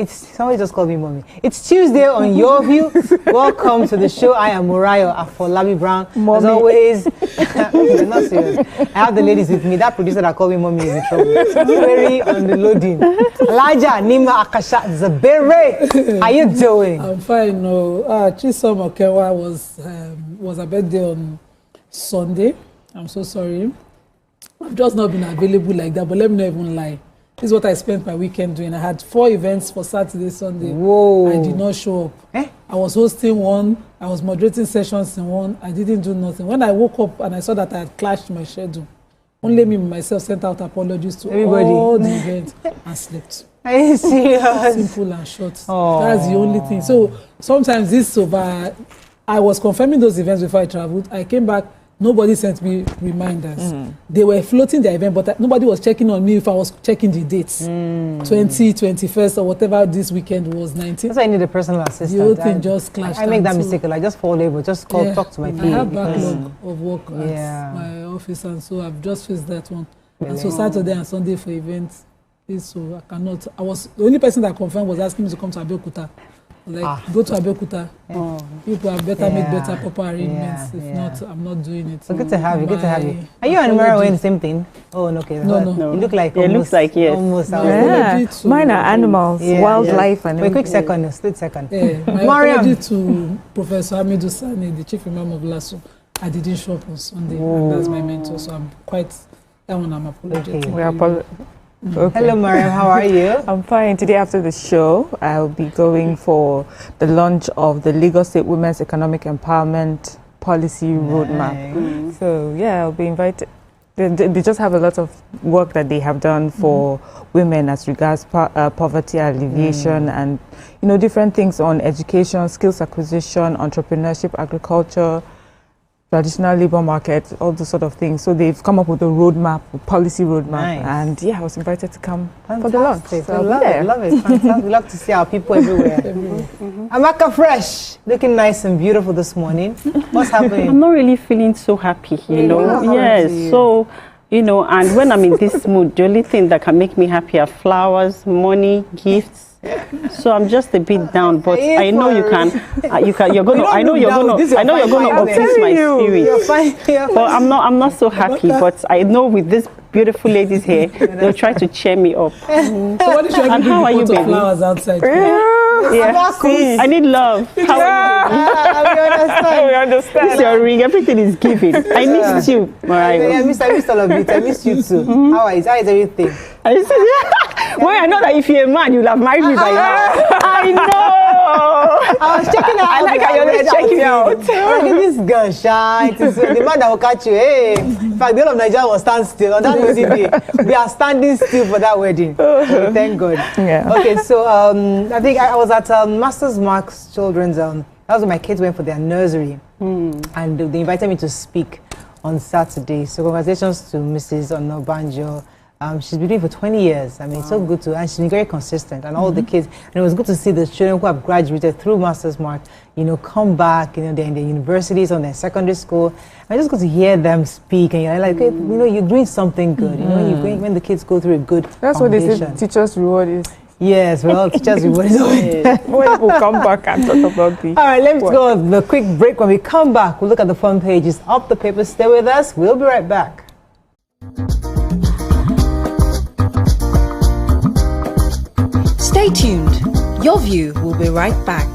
Somebody just called me mommy. It's Tuesday on Your View. Welcome to the show. I am Murayo Afolabi Brown. Mommy. As always, you're not serious. I have the ladies with me. That producer that called me mommy is in trouble. Very on the loading. Elijah Nima Akasha Zabere. How you doing? I'm fine. No, Chisom Okewa was a birthday on Sunday. I'm so sorry. I've just not been available like that. But let me not even lie. This is what I spent my weekend doing. I had 4 events for Saturday, Sunday. Whoa. I did not show up. I was hosting one. I was moderating sessions in one. I didn't do nothing. When I woke up and I saw that I had clashed my schedule, only me myself sent out apologies to everybody, all the events, and slept. Are you serious? Simple and short. Oh. That's the only thing. So sometimes this over. I was confirming those events before I traveled. I came back. Nobody sent me reminders. They were floating the event, but nobody was checking on me if I was checking the dates. 20, 21st, or whatever this weekend was, 19. That's why I need a personal assistant. The whole thing just clashed. I make that mistake. I just fall over, just call, talk to my PA. I have backlog of work at my office, and so I've just faced that one. And so Saturday and Sunday for events, so I cannot. The only person that confirmed was asking me to come to Abeokuta. Go to Abeokuta. People have better make better proper arrangements. If not, I'm not doing it. So good to have you. Good to have you. Are you and Mara wearing the same thing? Oh, no, okay. No. You look like it looks like yes. Almost. Mine are animals, wildlife, and wait, quick second, a split second. My apology to Professor Hamidou Sani, the chief imam of Lasso. I didn't show up on Sunday, and that's my mentor, so I'm quite. That one I'm apologetic. We apologize. Okay. Hello, Mariam. How are you? I'm fine. Today after the show, I'll be going for the launch of the Lagos State Women's Economic Empowerment Policy Roadmap. So yeah, I'll be invited. They just have a lot of work that they have done for women as regards poverty alleviation and different things on education, skills acquisition, entrepreneurship, agriculture, traditional labor market, all those sort of things. So they've come up with a roadmap, a policy roadmap, and I was invited to come for the launch. So I love it. Fantastic. We love to see our people everywhere. Amaka Fresh, looking nice and beautiful this morning. What's happening? I'm not really feeling so happy, Yes, so, and when I'm in this mood, the only thing that can make me happy are flowers, money, gifts. So I'm just a bit down, but I know you can. You're gonna. I know you're gonna uplift my spirit. You're fine. But I'm not so happy. But I know with this beautiful ladies here, they'll try to cheer me up. So what is and how are you, baby? Flowers outside. I need love. How are you? We understand. This is your ring. Everything is giving. I missed you, Mariah. I missed all of it. I missed you too. How is everything? Well, I know that if you're a man, you'll have married me by now. I know. I was checking out. I like how you're always checking me out. Look at this girl, shy. It is the man that will catch you. Hey, in fact, the whole of Nigeria will stand still on that wedding day. We are standing still for that wedding. So thank God. Yeah. Okay, so I think I was at Masters Mark's Children's. That was when my kids went for their nursery, and they invited me to speak on Saturday. So congratulations to Mrs. Onobanjo. She's been doing it for 20 years. I mean, it's so good to, and she's been very consistent. And all the kids, and it was good to see the children who have graduated through Masters Mark, come back, they're in the universities, on their secondary school. And it's just good to hear them speak. And you're like, hey, you're doing something good. When the kids go through a good That's foundation. What they say teachers' reward is. Yes, well, teachers' reward is always. When we'll come back and talk about the. All right, let's go on the quick break. When we come back, we'll look at the front pages of the paper. Stay with us. We'll be right back. Stay tuned. Your View will be right back.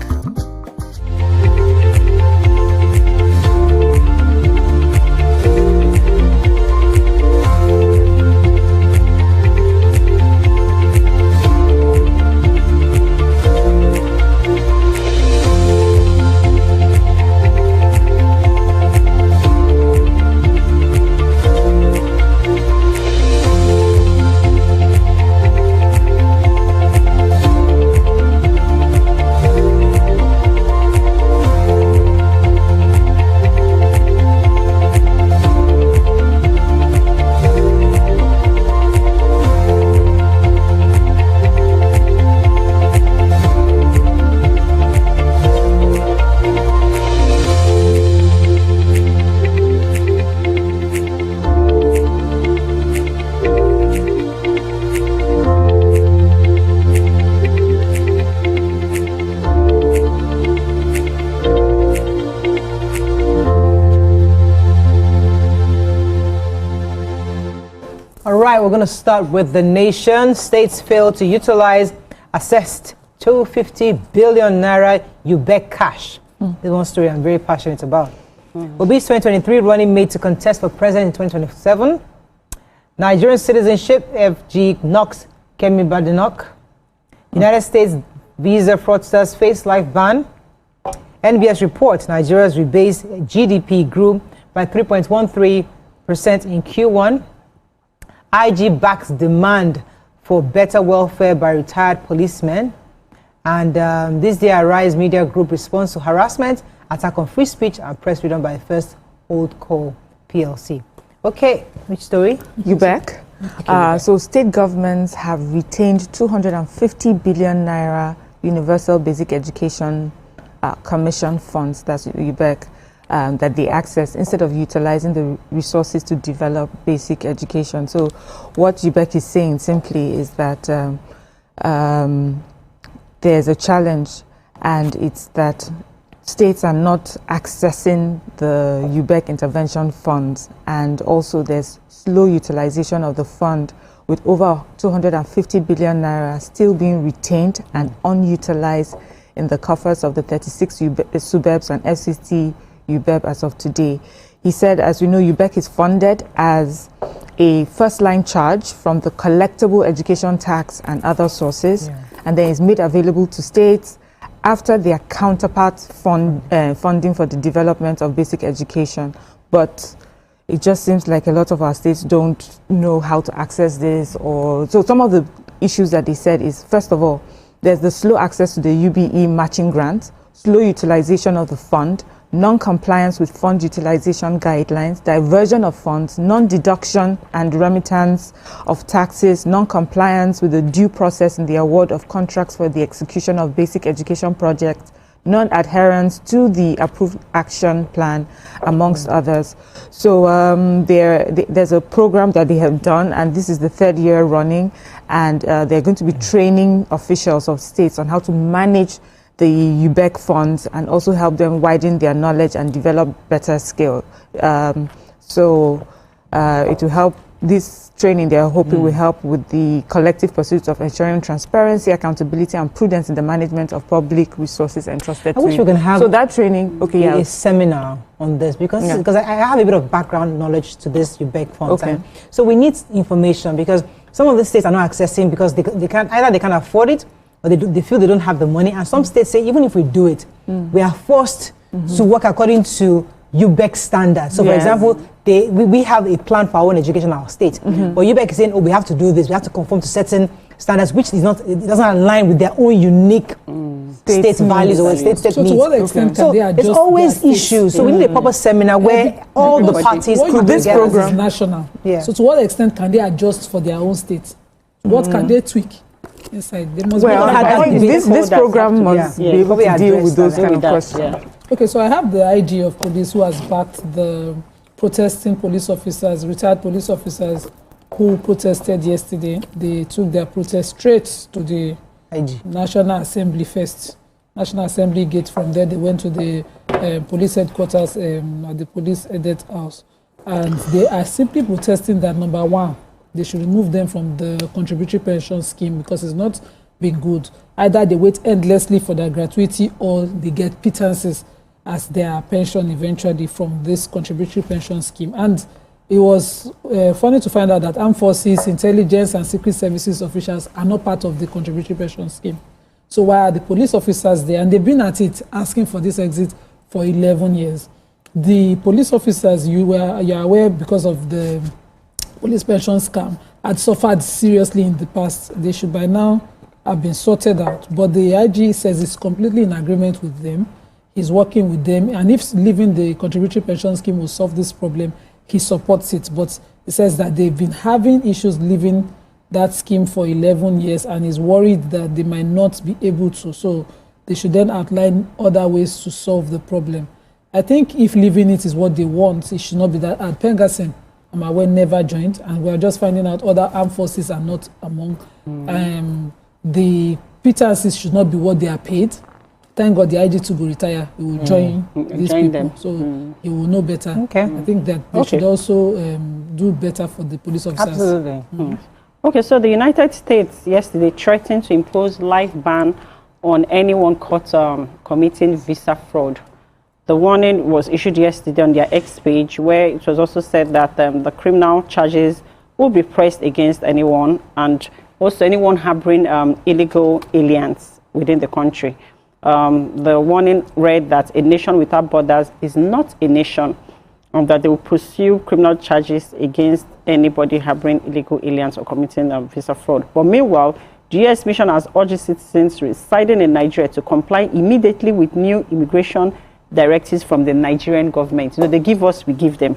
right, we're going to start with the nation. States fail to utilize assessed 250 billion naira UBEC cash. This is one story I'm very passionate about. Obi's 2023 running mate to contest for president in 2027. Nigerian citizenship, FG knocks Kemi Badenoch. United States visa fraudsters face life ban. NBS reports Nigeria's rebased GDP grew by 3.13% in Q1. IG backs demand for better welfare by retired policemen. And this day, Arise Media Group responds to harassment, attack on free speech, and press freedom by First Old Co. PLC. Okay, which story? UBEC. So state governments have retained 250 billion naira Universal Basic Education Commission funds, that's UBEC, that they access instead of utilizing the resources to develop basic education. So what UBEC is saying simply is that there's a challenge, and it's that states are not accessing the UBEC intervention funds, and also there's slow utilization of the fund, with over 250 billion naira still being retained and unutilized in the coffers of the 36 SUBEBs and FCT UBEB as of today. He said, as we know, UBEC is funded as a first-line charge from the collectible education tax and other sources, and then is made available to states after their counterpart funding for the development of basic education. But it just seems like a lot of our states don't know how to access this. So some of the issues that they said is, first of all, there's the slow access to the UBE matching grant, slow utilization of the fund, non-compliance with fund utilization guidelines, diversion of funds, non-deduction and remittance of taxes, non-compliance with the due process in the award of contracts for the execution of basic education projects, non-adherence to the approved action plan, amongst others. So there's a program that they have done, and this is the third year running, and they're going to be training officials of states on how to manage the UBEC funds and also help them widen their knowledge and develop better skill. It will help, this training they're hoping will help with the collective pursuit of ensuring transparency, accountability, and prudence in the management of public resources entrusted to I wish we can have that training, a seminar on this, because I have a bit of background knowledge to this UBEC funds. Okay. So we need information, because some of the states are not accessing because they can't, either they can't afford it, or they feel they don't have the money. And some states say, even if we do it, we are forced to work according to UBEC standards. So, for example, we have a plan for our own education in our state. But UBEC is saying, oh, we have to do this. We have to conform to certain standards, which is not, it doesn't align with their own unique state values or state needs. So to what extent can they adjust? There's always issues. So we need a proper seminar where all the parties could this program is national. So to what extent can they adjust for their own states? What can they tweak inside? They must this program must be able to deal with those kind of questions. Okay, so I have the IG of police who has backed the protesting police officers, retired police officers who protested yesterday. They took their protest straight to the IG National Assembly first. National Assembly gate. From there, they went to the police headquarters at the police edit house. And they are simply protesting that, number one, they should remove them from the contributory pension scheme because it's not been good. Either they wait endlessly for their gratuity or they get pittances as their pension eventually from this contributory pension scheme. And it was funny to find out that armed forces, intelligence and secret services officials are not part of the contributory pension scheme. So why are the police officers there? And they've been at it asking for this exit for 11 years. The police officers, you are aware because of the police pension scam, had suffered seriously in the past. They should by now have been sorted out. But the IG says it's completely in agreement with them. He's working with them. And if leaving the contributory pension scheme will solve this problem, he supports it. But he says that they've been having issues leaving that scheme for 11 years and is worried that they might not be able to. So they should then outline other ways to solve the problem. I think if leaving it is what they want, it should not be that hard. Pengasen, I'm aware, never joined, and we're just finding out other armed forces are not among. The pittances should not be what they are paid. thank God the IG2 will retire. He will join these people. Them. So he will know better. Okay. I think that they should also do better for the police officers. Absolutely. Okay, so the United States yesterday threatened to impose life ban on anyone caught committing visa fraud. The warning was issued yesterday on their X page, where it was also said that the criminal charges will be pressed against anyone, and also anyone harboring illegal aliens within the country. The warning read that a nation without borders is not a nation, and that they will pursue criminal charges against anybody harboring illegal aliens or committing visa fraud. But meanwhile, the U.S. mission has urged citizens residing in Nigeria to comply immediately with new immigration directives from the Nigerian government. They give us, we give them.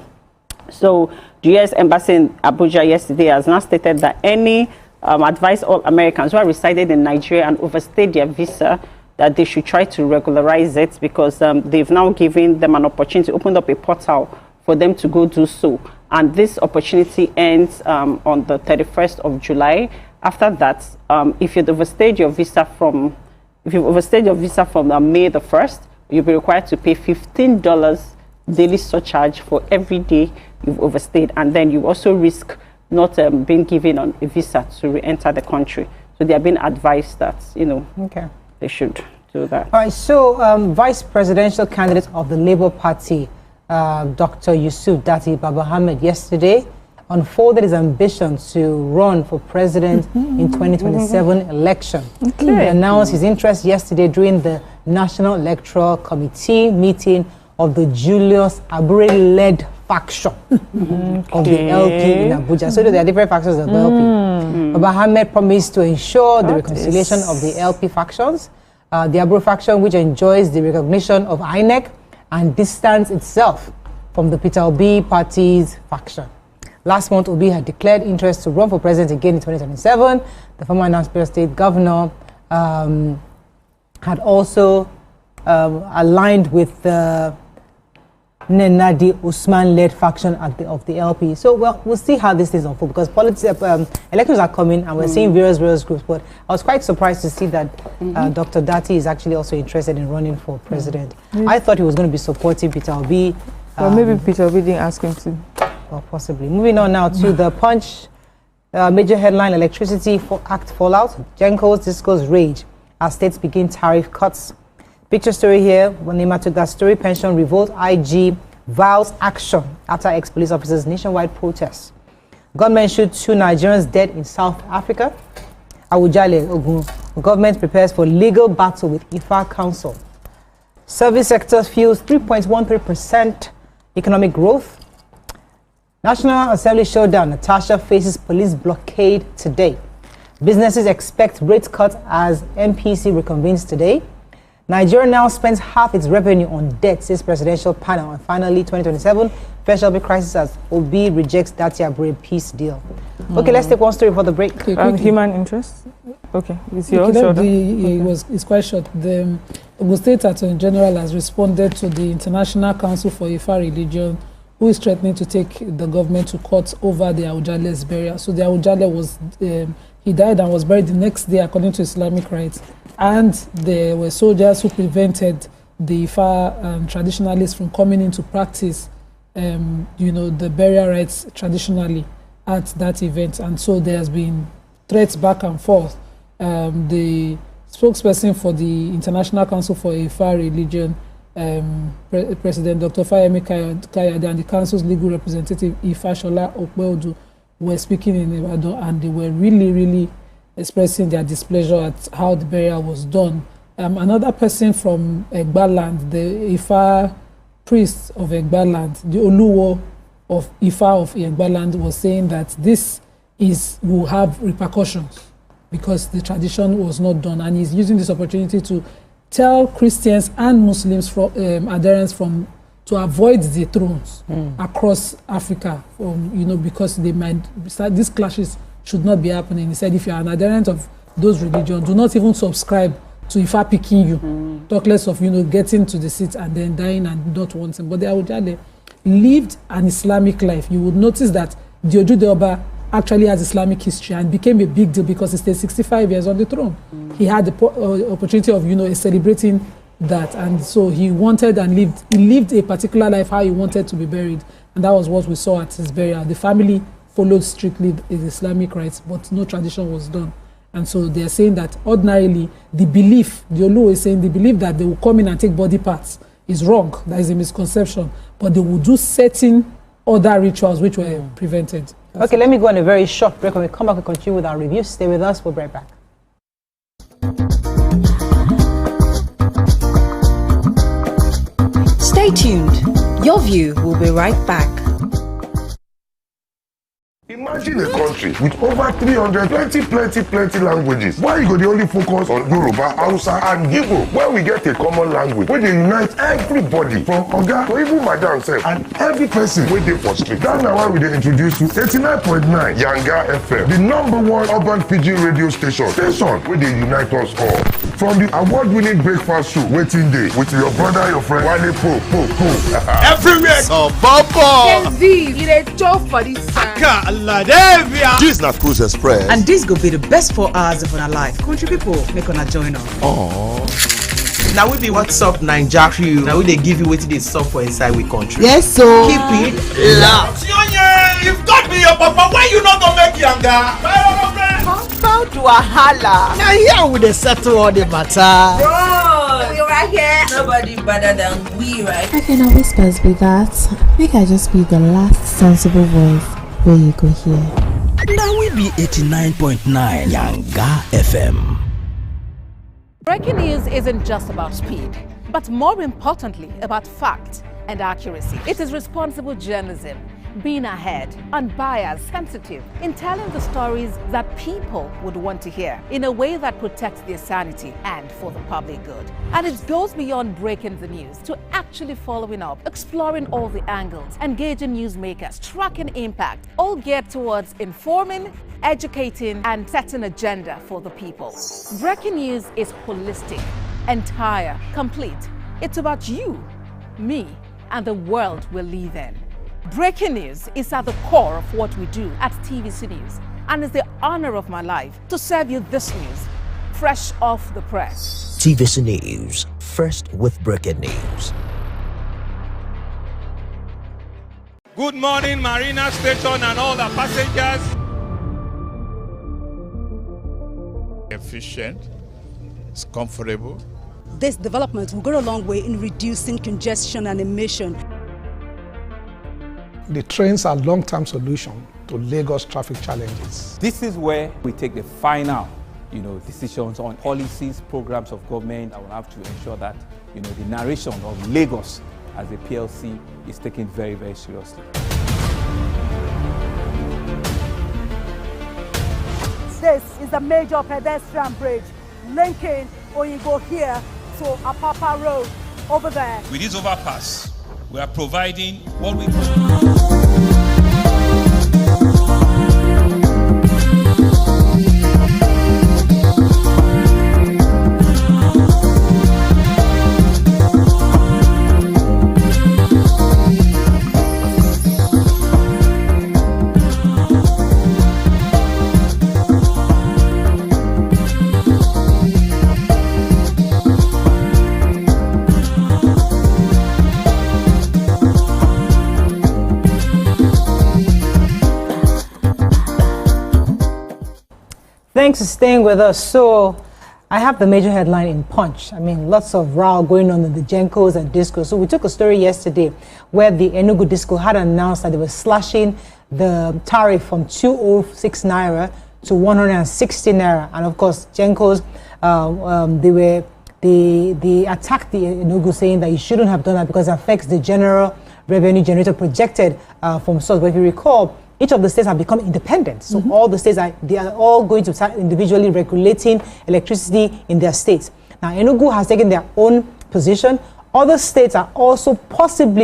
So the U.S. Embassy in Abuja yesterday has now stated that any advised all Americans who are resided in Nigeria and overstayed their visa, that they should try to regularize it, because they've now given them an opportunity, opened up a portal for them to go do so. And this opportunity ends on the 31st of July. After that, if you've overstayed your visa from, May the 1st, you'll be required to pay $15 daily surcharge for every day you've overstayed, and then you also risk not being given on a visa to re-enter the country. So they have been advised that, they should do that. All right, so Vice Presidential candidate of the Labour Party, Dr. Yusuf Datti Baba Ahmed, yesterday unfolded his ambition to run for president in 2027 election. He announced his interest yesterday during the National Electoral Committee meeting of the Julius Abure-led faction of the LP in Abuja. So there are different factions of the LP. Baba Ahmed promised to ensure the reconciliation of the LP factions. The Abure faction, which enjoys the recognition of INEC and distance itself from the Peter Obi party's faction. Last month, Obi had declared interest to run for president again in 2027. The former Anambra State governor had also aligned with the Nenadi Usman-led faction of the LP. So, well, we'll see how this is unfold, because elections are coming and we're seeing various groups. But I was quite surprised to see that Dr. Datti is actually also interested in running for president. I thought he was going to be supporting Peter Obi. Well, maybe Peter Obi didn't ask him to. Well, possibly. Moving on now to the Punch. Major headline: Electricity Act fallout. Gencos discos rage as states begin tariff cuts. Picture story here. When Nima took that story, pension revolt. IG vows action after ex-police officers' nationwide protests. Gunmen shoot 2 Nigerians dead in South Africa. Awujale, Ogun. Government prepares for legal battle with IFA Council. Service sector fuels 3.13% economic growth. National Assembly showdown. Natasha faces police blockade today. Businesses expect rate cut as MPC reconvenes today. Nigeria now spends half its revenue on debt, says presidential panel. And finally, 2027, first shall be crisis as Obi rejects Datti Abure peace deal. Okay, let's take one story for the break. Human interest? Okay, it's yours. It's quite short. The Ogun State Attorney General has responded to the International Council for Ifa Religion, who is threatening to take the government to court over the Awujale's burial. So the Awujale was, he died and was buried the next day according to Islamic rites. And there were soldiers who prevented the Ifa traditionalists from coming into practice, the burial rites traditionally at that event. And so there has been threats back and forth. The spokesperson for the International Council for Ifa Religion, President Dr. Fayemi Kayode, and the council's legal representative Ifa Shola Okweodu were speaking in Ibadan, and they were really expressing their displeasure at how the burial was done. Another person from Egbaland, the Ifa priest of Egbaland, the Oluwo of Ifa of Egbaland, was saying that this will have repercussions because the tradition was not done, and he's using this opportunity to tell Christians and Muslims adherents to avoid the thrones across Africa, because they might start, these clashes should not be happening. He said, if you are an adherent of those religions, do not even subscribe to Ifa picking you. Talk less of getting to the seat and then dying and not wanting. But the Awujale lived an Islamic life. You would notice that the Ojude Oba actually has Islamic history and became a big deal because he stayed 65 years on the throne. He had the opportunity of celebrating that, and so he wanted and lived a particular life how he wanted to be buried, and that was what we saw at his burial. The family followed strictly his Islamic rites, but no tradition was done. And so they are saying that ordinarily the belief, the Olu is saying the belief that they will come in and take body parts is wrong. That is a misconception. But they will do certain other rituals which were prevented. Okay, let me go on a very short break. When we come back, we'll continue with our review. Stay with us. We'll be right back. Stay tuned. Your view will be right back. Imagine a country with over 300 plenty languages. Why you go the only focus on Yoruba, Hausa and Igbo? When we get a common language where they unite everybody from Oga to even Madam self and every person where they for street. That's now why we dey introduce you 89.9 Yanga FM, the #1 urban pidgin radio station where they unite us all. From the award-winning breakfast show, Waiting Day, with your brother, your friend, Wale Po. Everywhere. So, Bobo. It a joke for this time. This is not Cruise Express. And this go be the best 4 hours of our life. Country people, make una join us. Oh. Now we be What's Up Naija crew. Now we they give you what they sup for inside we country. Yes, so keep it loud. You've got me your papa. Why you not gonna make Yanga? compound to a holla. Now here we dey settle all the matter. Bro, we right here. Nobody better than we, right? Okay, now whispers be that. Make I just be the last sensible voice where you go hear. Now we be 89.9 Yanga FM. Breaking news isn't just about speed, but more importantly, about fact and accuracy. It is responsible journalism, being ahead, unbiased, sensitive, in telling the stories that people would want to hear in a way that protects their sanity and for the public good. And it goes beyond breaking the news to actually following up, exploring all the angles, engaging newsmakers, tracking impact, all geared towards informing, educating, and setting agenda for the people. Breaking news is holistic, entire, complete. It's about you, me, and the world we live in. Breaking news is at the core of what we do at TVC News, and it's the honor of my life to serve you this news, fresh off the press. TVC News, first with breaking news. Good morning, Marina Station and all the passengers. Efficient, it's comfortable. This development will go a long way in reducing congestion and emission. The trains are a long-term solution to Lagos traffic challenges. This is where we take the final, decisions on policies, programs of government. I will have to ensure that, the narration of Lagos as a PLC is taken very, very seriously. This is a major pedestrian bridge linking Oyingo here to Apapa Road over there. With this overpass, we are providing what we Thanks for staying with us. So I have the major headline in Punch. I mean, lots of row going on in the Gencos and Disco. So we took a story yesterday where the Enugu Disco had announced that they were slashing the tariff from 206 naira to 160 naira. And of course, Gencos, they attacked the Enugu, saying that you shouldn't have done that because it affects the general revenue generator projected from source. But if you recall, each of the states have become independent. So all the states, they are all going to start individually regulating electricity in their states. Now, Enugu has taken their own position. Other states are also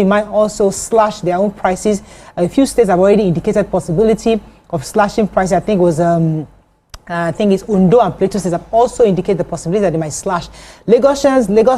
might also slash their own prices. A few states have already indicated possibility of slashing prices. I think it was I think it's Ondo and Plateau states have also indicated the possibility that they might slash. Lagos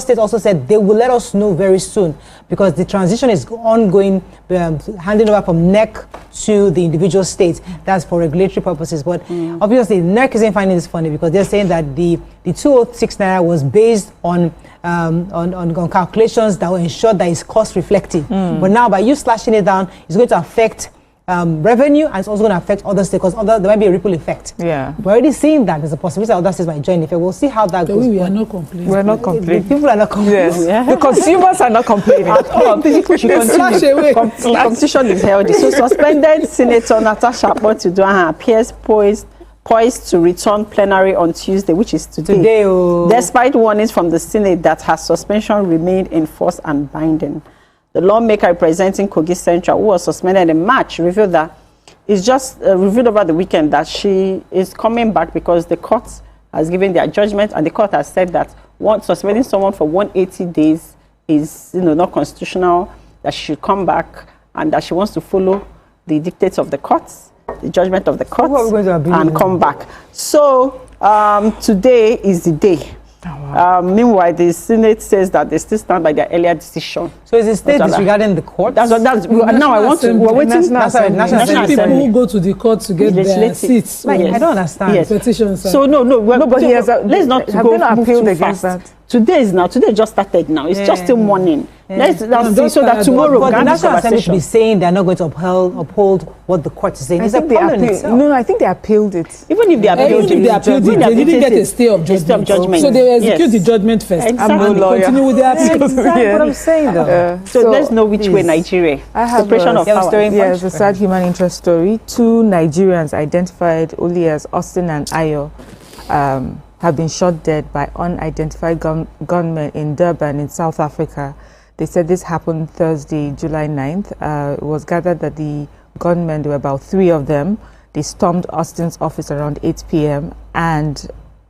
State also said they will let us know very soon because the transition is ongoing, handing over from NEC to the individual states. That's for regulatory purposes. But obviously, NEC isn't finding this funny because they're saying that the 206 naira was based on calculations that will ensure that it's cost reflective. But now by you slashing it down, it's going to affect revenue, and it's also going to affect other states because there might be a ripple effect. Yeah, we're already seeing that there's a possibility that other states might join. If we'll see how that goes. We are not complaining. We're not complaining. People are not complaining. Yes. Yeah. The consumers are not complaining. Competition is healthy. So suspended Senator Natasha Akpoti-Uduaghan appears poised to return plenary on Tuesday, which is today. Despite warnings from the Senate that her suspension remained in force and binding. The lawmaker representing Kogi Central, who was suspended in March, revealed that it's just revealed over the weekend that she is coming back because the court has given their judgment, and the court has said that suspending someone for 180 days is not constitutional, that she should come back, and that she wants to follow the dictates of the courts, the judgment of the courts, and come back. So today is the day. Meanwhile, the Senate says that they still stand by their earlier decision. So is the state disregarding the court? Now I want to. We're waiting. National Assembly. People who go to the court to get their seats. I don't understand. Yes. Petitions. So let's not go too fast. Today just started now. It's just still morning. Let's see so that tomorrow. But the National Assembly should be saying they're not going to uphold what the court is saying. It's a problem itself. No, I think they appealed it. Even if they appealed it, they didn't get a stay of judgment. So they execute the judgment first. Exactly. I'm no lawyer. Continue with their appeal. Exactly what I'm saying, though. So let's know which way Nigeria. I have separation of power. Yes, a sad human interest story. 2 Nigerians identified only as Austin and Ayo have been shot dead by unidentified gunmen in Durban in South Africa. They said this happened Thursday, July 9th. It was gathered that the gunmen, there were about 3 of them. They stormed Austin's office around 8 p.m. and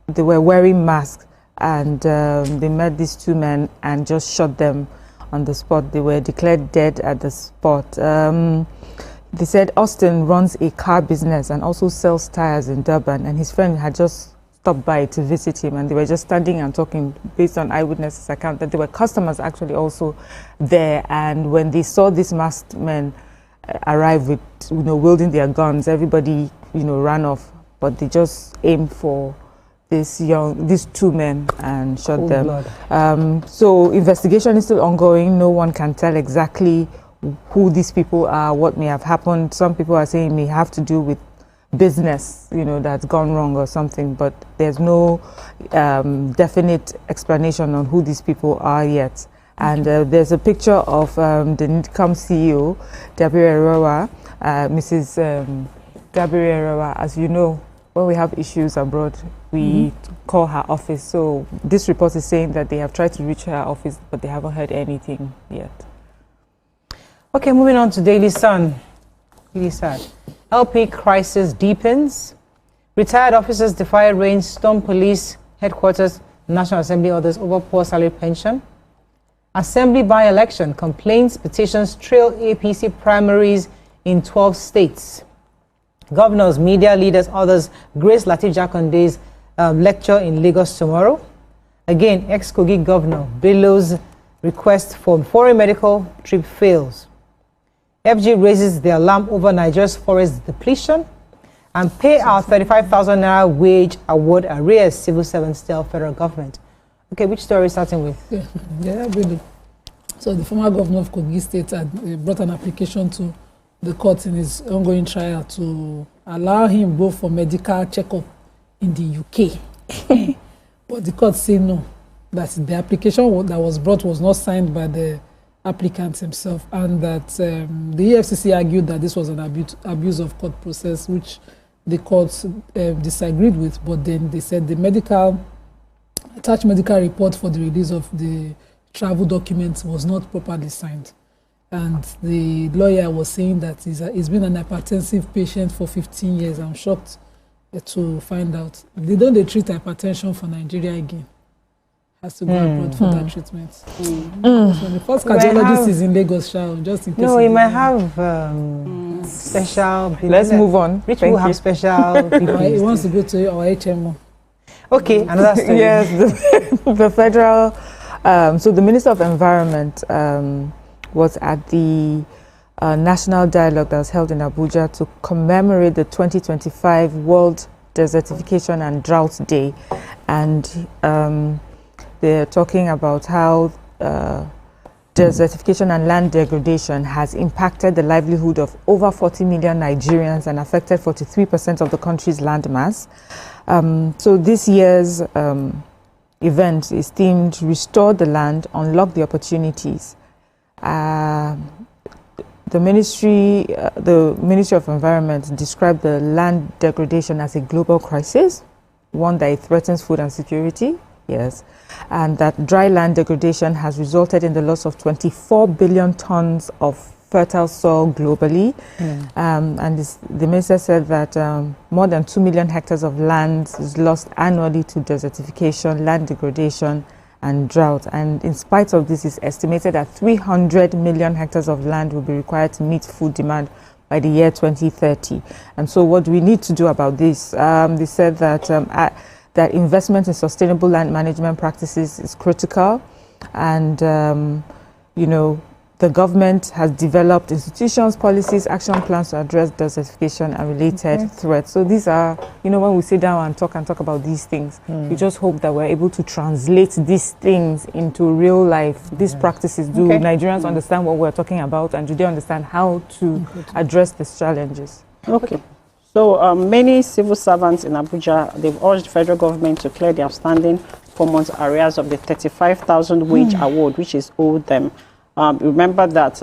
they were wearing masks, and they met these 2 men and just shot them on the spot. They were declared dead at the spot. They said Austin runs a car business and also sells tires in Durban, and his friend had just stopped by to visit him, and they were just standing and talking based on eyewitnesses' account that there were customers actually also there, and when they saw these masked men arrive with wielding their guns, everybody ran off, but they just aimed for these 2 men and shot them. So investigation is still ongoing. No one can tell exactly who these people are, what may have happened. Some people are saying it may have to do with business, that's gone wrong or something, but there's no definite explanation on who these people are yet. And there's a picture of the NIDCOM CEO, Gabrielle Erowa, Mrs. Gabrielle Erowa. As you know, when we have issues abroad, we call her office. So this report is saying that they have tried to reach her office, but they haven't heard anything yet. Okay, moving on to Daily Sun. Really sad. LP crisis deepens. Retired officers defy range, storm police headquarters, National Assembly orders over poor salary pension. Assembly by-election, complaints, petitions trail APC primaries in 12 states. Governors, media leaders, others grace Lateef Jakonde's lecture in Lagos tomorrow. Again, ex-Kogi Governor Bello's request for foreign medical trip fails. FG raises the alarm over Nigeria's forest depletion, and pay our 35,000 naira wage award arrears civil servants tell federal government. Okay, which story are we starting with? Yeah, really. So the former governor of Kogi State had brought an application to the court in his ongoing trial to allow him go for medical checkup in the UK. But the court said no, that the application that was brought was not signed by the applicant himself, and that the EFCC argued that this was an abuse of court process, which the courts disagreed with, but then they said the attached medical report for the release of the travel documents was not properly signed. And the lawyer was saying that he's been an hypertensive patient for 15 years. I'm shocked to find out. They don't treat hypertension for Nigeria again. Has to go abroad for that treatment. So the first cardiologist is in Lagos, just in case. No, he might have special. Let's move on. Rich people have special. He wants to go to our HMO. Okay, another story. Yes, the federal. So the Minister of Environment was at the national dialogue that was held in Abuja to commemorate the 2025 World Desertification and Drought Day, and they're talking about how desertification and land degradation has impacted the livelihood of over 40 million Nigerians and affected 43% of the country's landmass. So this year's event is themed Restore the Land, Unlock the Opportunities. The Ministry of Environment described the land degradation as a global crisis, one that threatens food and security, yes, and that dry land degradation has resulted in the loss of 24 billion tons of fertile soil globally. And the minister said that more than 2 million hectares of land is lost annually to desertification, land degradation, and drought. And in spite of this, it's estimated that 300 million hectares of land will be required to meet food demand by the year 2030. And so what do we need to do about this? They said that that investment in sustainable land management practices is critical, and you know, the government has developed institutions, policies, action plans to address desertification and related threats. So these are, you know, when we sit down and talk about these things, we just hope that we're able to translate these things into real life, these practices. Do Nigerians understand what we're talking about, and do they understand how to address these challenges? Okay. So many civil servants in Abuja, they've urged the federal government to clear the outstanding 4 months arrears of the 35,000 wage award, which is owed them. Remember that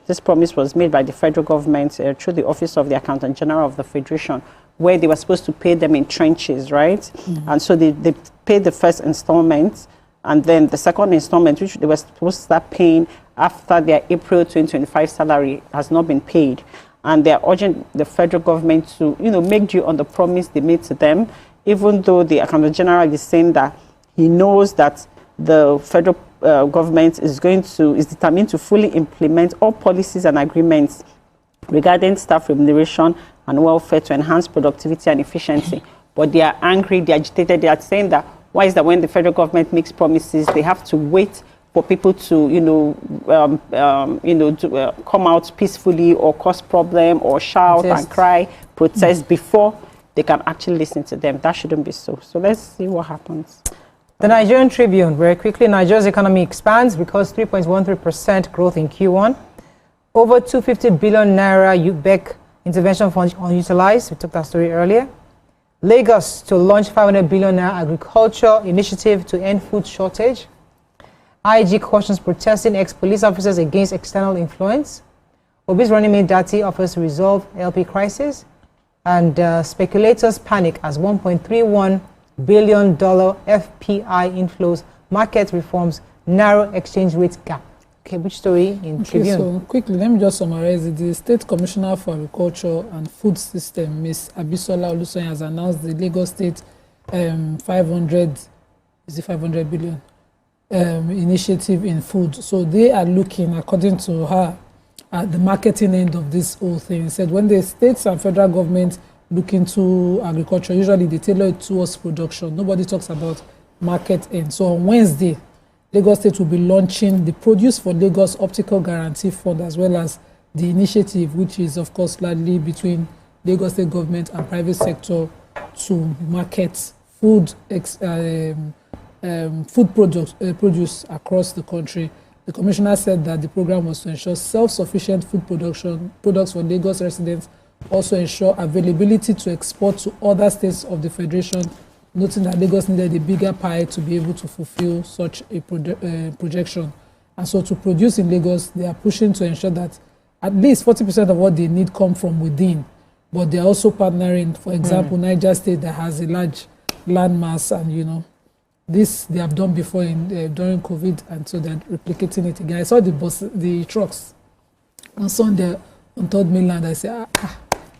this promise was made by the federal government through the Office of the Accountant General of the Federation, where they were supposed to pay them in tranches, right? And so they paid the first installment, and then the second installment, which they were supposed to start paying after their April 2025 salary, has not been paid. And they're urging the federal government to, you know, make due on the promise they made to them, even though the Accountant General is saying that he knows that the federal government is determined to fully implement all policies and agreements regarding staff remuneration and welfare to enhance productivity and efficiency. But they are angry, they are agitated, they are saying that why is that when the federal government makes promises, they have to wait for people to, come out peacefully or cause problem or shout and cry, protest before they can actually listen to them. That shouldn't be so. So let's see what happens. The Nigerian Tribune, very quickly, Nigeria's economy expands because 3.13% growth in Q1. Over 250 billion naira UBEC intervention fund unutilized. We took that story earlier. Lagos to launch 500 billion naira agriculture initiative to end food shortage. IG cautions protesting ex-police officers against external influence. Obi's running mate Dati offers to resolve LP crisis. And speculators panic as $1.31 billion FPI inflows, market reforms, narrow exchange rate gap. Okay, which story in Tribune? So quickly, let me just summarize it. The State Commissioner for Agriculture and Food System, Ms. Abisola Olusoyin, has announced the Lagos State 500 billion initiative in food. So they are looking, according to her, at the marketing end of this whole thing. He said when the states and federal government look into agriculture, usually they tailor it towards production. Nobody talks about market end. So on Wednesday, Lagos State will be launching the Produce for Lagos Optical Guarantee Fund, as well as the initiative, which is of course largely between Lagos State government and private sector to market food produce across the country. The commissioner said that the program was to ensure self-sufficient food products for Lagos residents, also ensure availability to export to other states of the Federation, noting that Lagos needed a bigger pie to be able to fulfill such a projection. And so to produce in Lagos, they are pushing to ensure that at least 40% of what they need come from within. But they are also partnering, for example, Niger State that has a large land mass, and this they have done before during COVID, and so they're replicating it again. I saw the trucks on Sunday on Third Mainland. I said,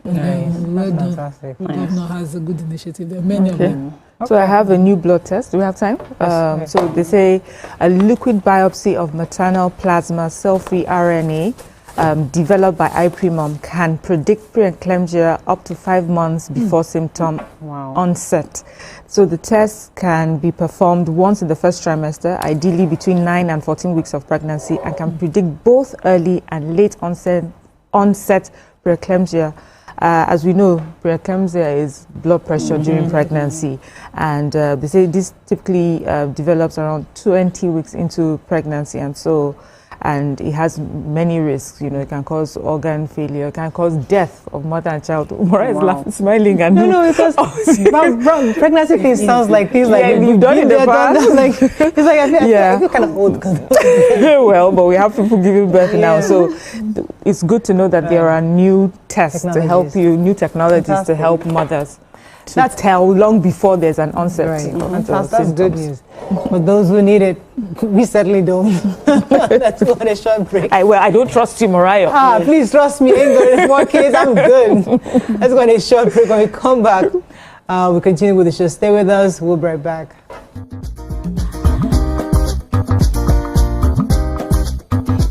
well done. The governor has a good initiative. There are many of them. Okay. So I have a new blood test. Do we have time? So they say a liquid biopsy of maternal plasma cell-free RNA developed by iPremum can predict preeclampsia up to 5 months before symptom onset. So the test can be performed once in the first trimester, ideally between 9 and 14 weeks of pregnancy, and can predict both early and late onset preeclampsia. As we know, preeclampsia is blood pressure during pregnancy, and they say this typically develops around 20 weeks into pregnancy, and it has many risks. You know, it can cause organ failure, it can cause death of mother and child. Umara is laughing, smiling, and no, because pregnancy thing sounds like things like you've done in the past. It's like I feel kind of old. Well, but we have people giving birth now, so it's good to know that there are new tests to help you, new technologies to help mothers to tell long before there's an onset. Right. That's good news. For those who need it, we certainly don't. Let's go on a short break. I don't trust you, Mariah. Please trust me. Ain't going 4 kids. I'm good. Let's go on a short break. When we come back, we'll continue with the show. Stay with us. We'll be right back.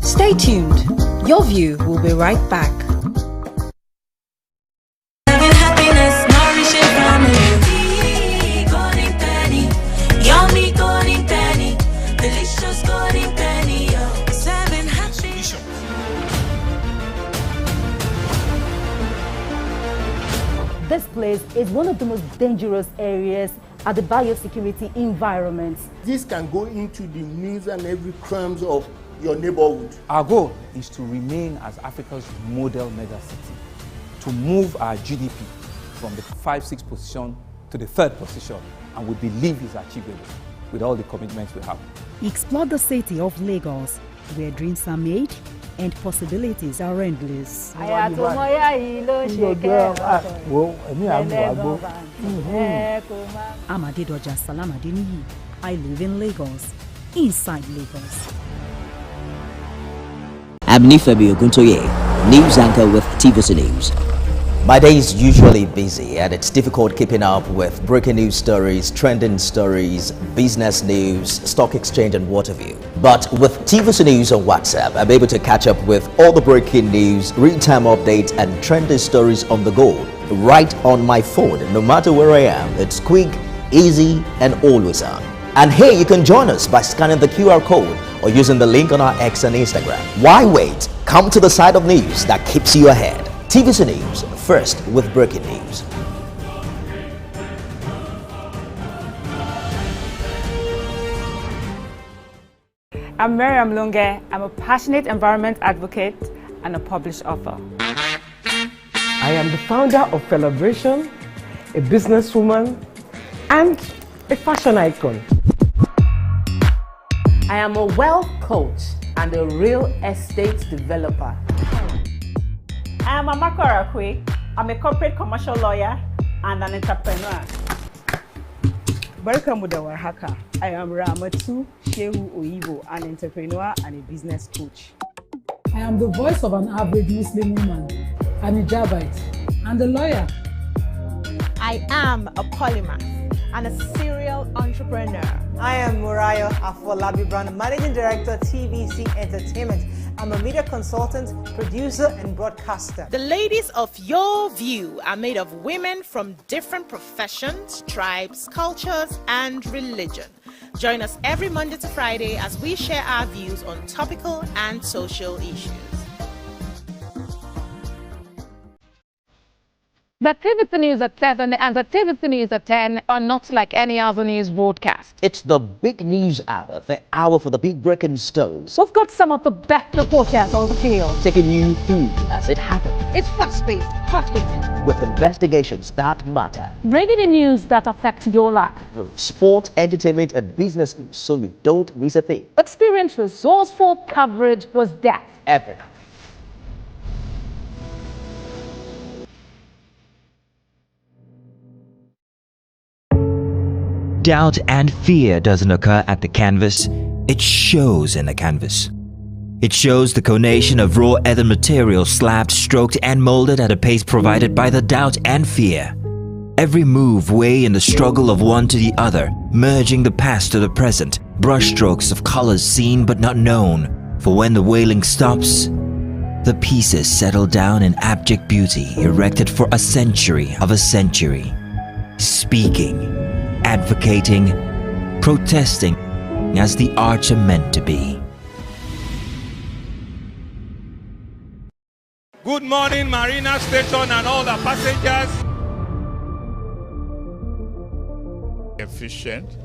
Stay tuned. Your View will be right back. This place is one of the most dangerous areas at the biosecurity environment. This can go into the news and every crimes of your neighborhood. Our goal is to remain as Africa's model megacity, to move our GDP from the 5-6 position to the 3rd position, and we believe it's achievable with all the commitments we have. Explore the city of Lagos, where dreams are made and possibilities are endless. I'm Adedoja Salamadini. I live in Lagos, inside Lagos. I'm Nifebi Oguntoye, news anchor with TVC News. My day is usually busy and it's difficult keeping up with breaking news stories, trending stories, business news, stock exchange and what have you. But with TVC News on WhatsApp, I'm able to catch up with all the breaking news, real-time updates and trending stories on the go, right on my phone, no matter where I am. It's quick, easy and always on. And here you can join us by scanning the QR code or using the link on our X and Instagram. Why wait? Come to the side of news that keeps you ahead. TVC News, first with breaking news. I'm Miriam Lunge. I'm a passionate environment advocate and a published author. I am the founder of Celebration, a businesswoman, and a fashion icon. I am a wealth coach and a real estate developer. I am Amako Arakwe. I'm a corporate commercial lawyer and an entrepreneur. Barka mu da warhaka. I am Ramatu Shehu Oyibo, an entrepreneur and a business coach. I am the voice of an average Muslim woman, an hijabite, and a lawyer. I am a polymath and a serial entrepreneur. I am Murayo Afolabi Brown, Managing Director, TVC Entertainment. I'm a media consultant, producer, and broadcaster. The ladies of Your View are made of women from different professions, tribes, cultures, and religion. Join us every Monday to Friday as we share our views on topical and social issues. The TVC News at 7 and the TVC News at 10 are not like any other news broadcast. It's the big news hour, the hour for the big breaking stories. We've got some of the best reporters on the field, taking you through as it happens. It's fast-paced, hot-hitting, with investigations that matter. bringing the news that affects your life. Sport, entertainment, and business, so you don't miss a thing. Experience resourceful coverage with depth. Epic. Doubt and fear doesn't occur at the canvas, it shows in the canvas. It shows the conation of raw earthen material slabbed, stroked and molded at a pace provided by the doubt and fear. Every move weigh in the struggle of one to the other, merging the past to the present, brushstrokes of colors seen but not known. For when the wailing stops, The pieces settle down in abject beauty erected for a century of a century. Speaking, advocating, protesting as the arts are meant to be. Good morning, Marina Station and all the passengers. Efficient,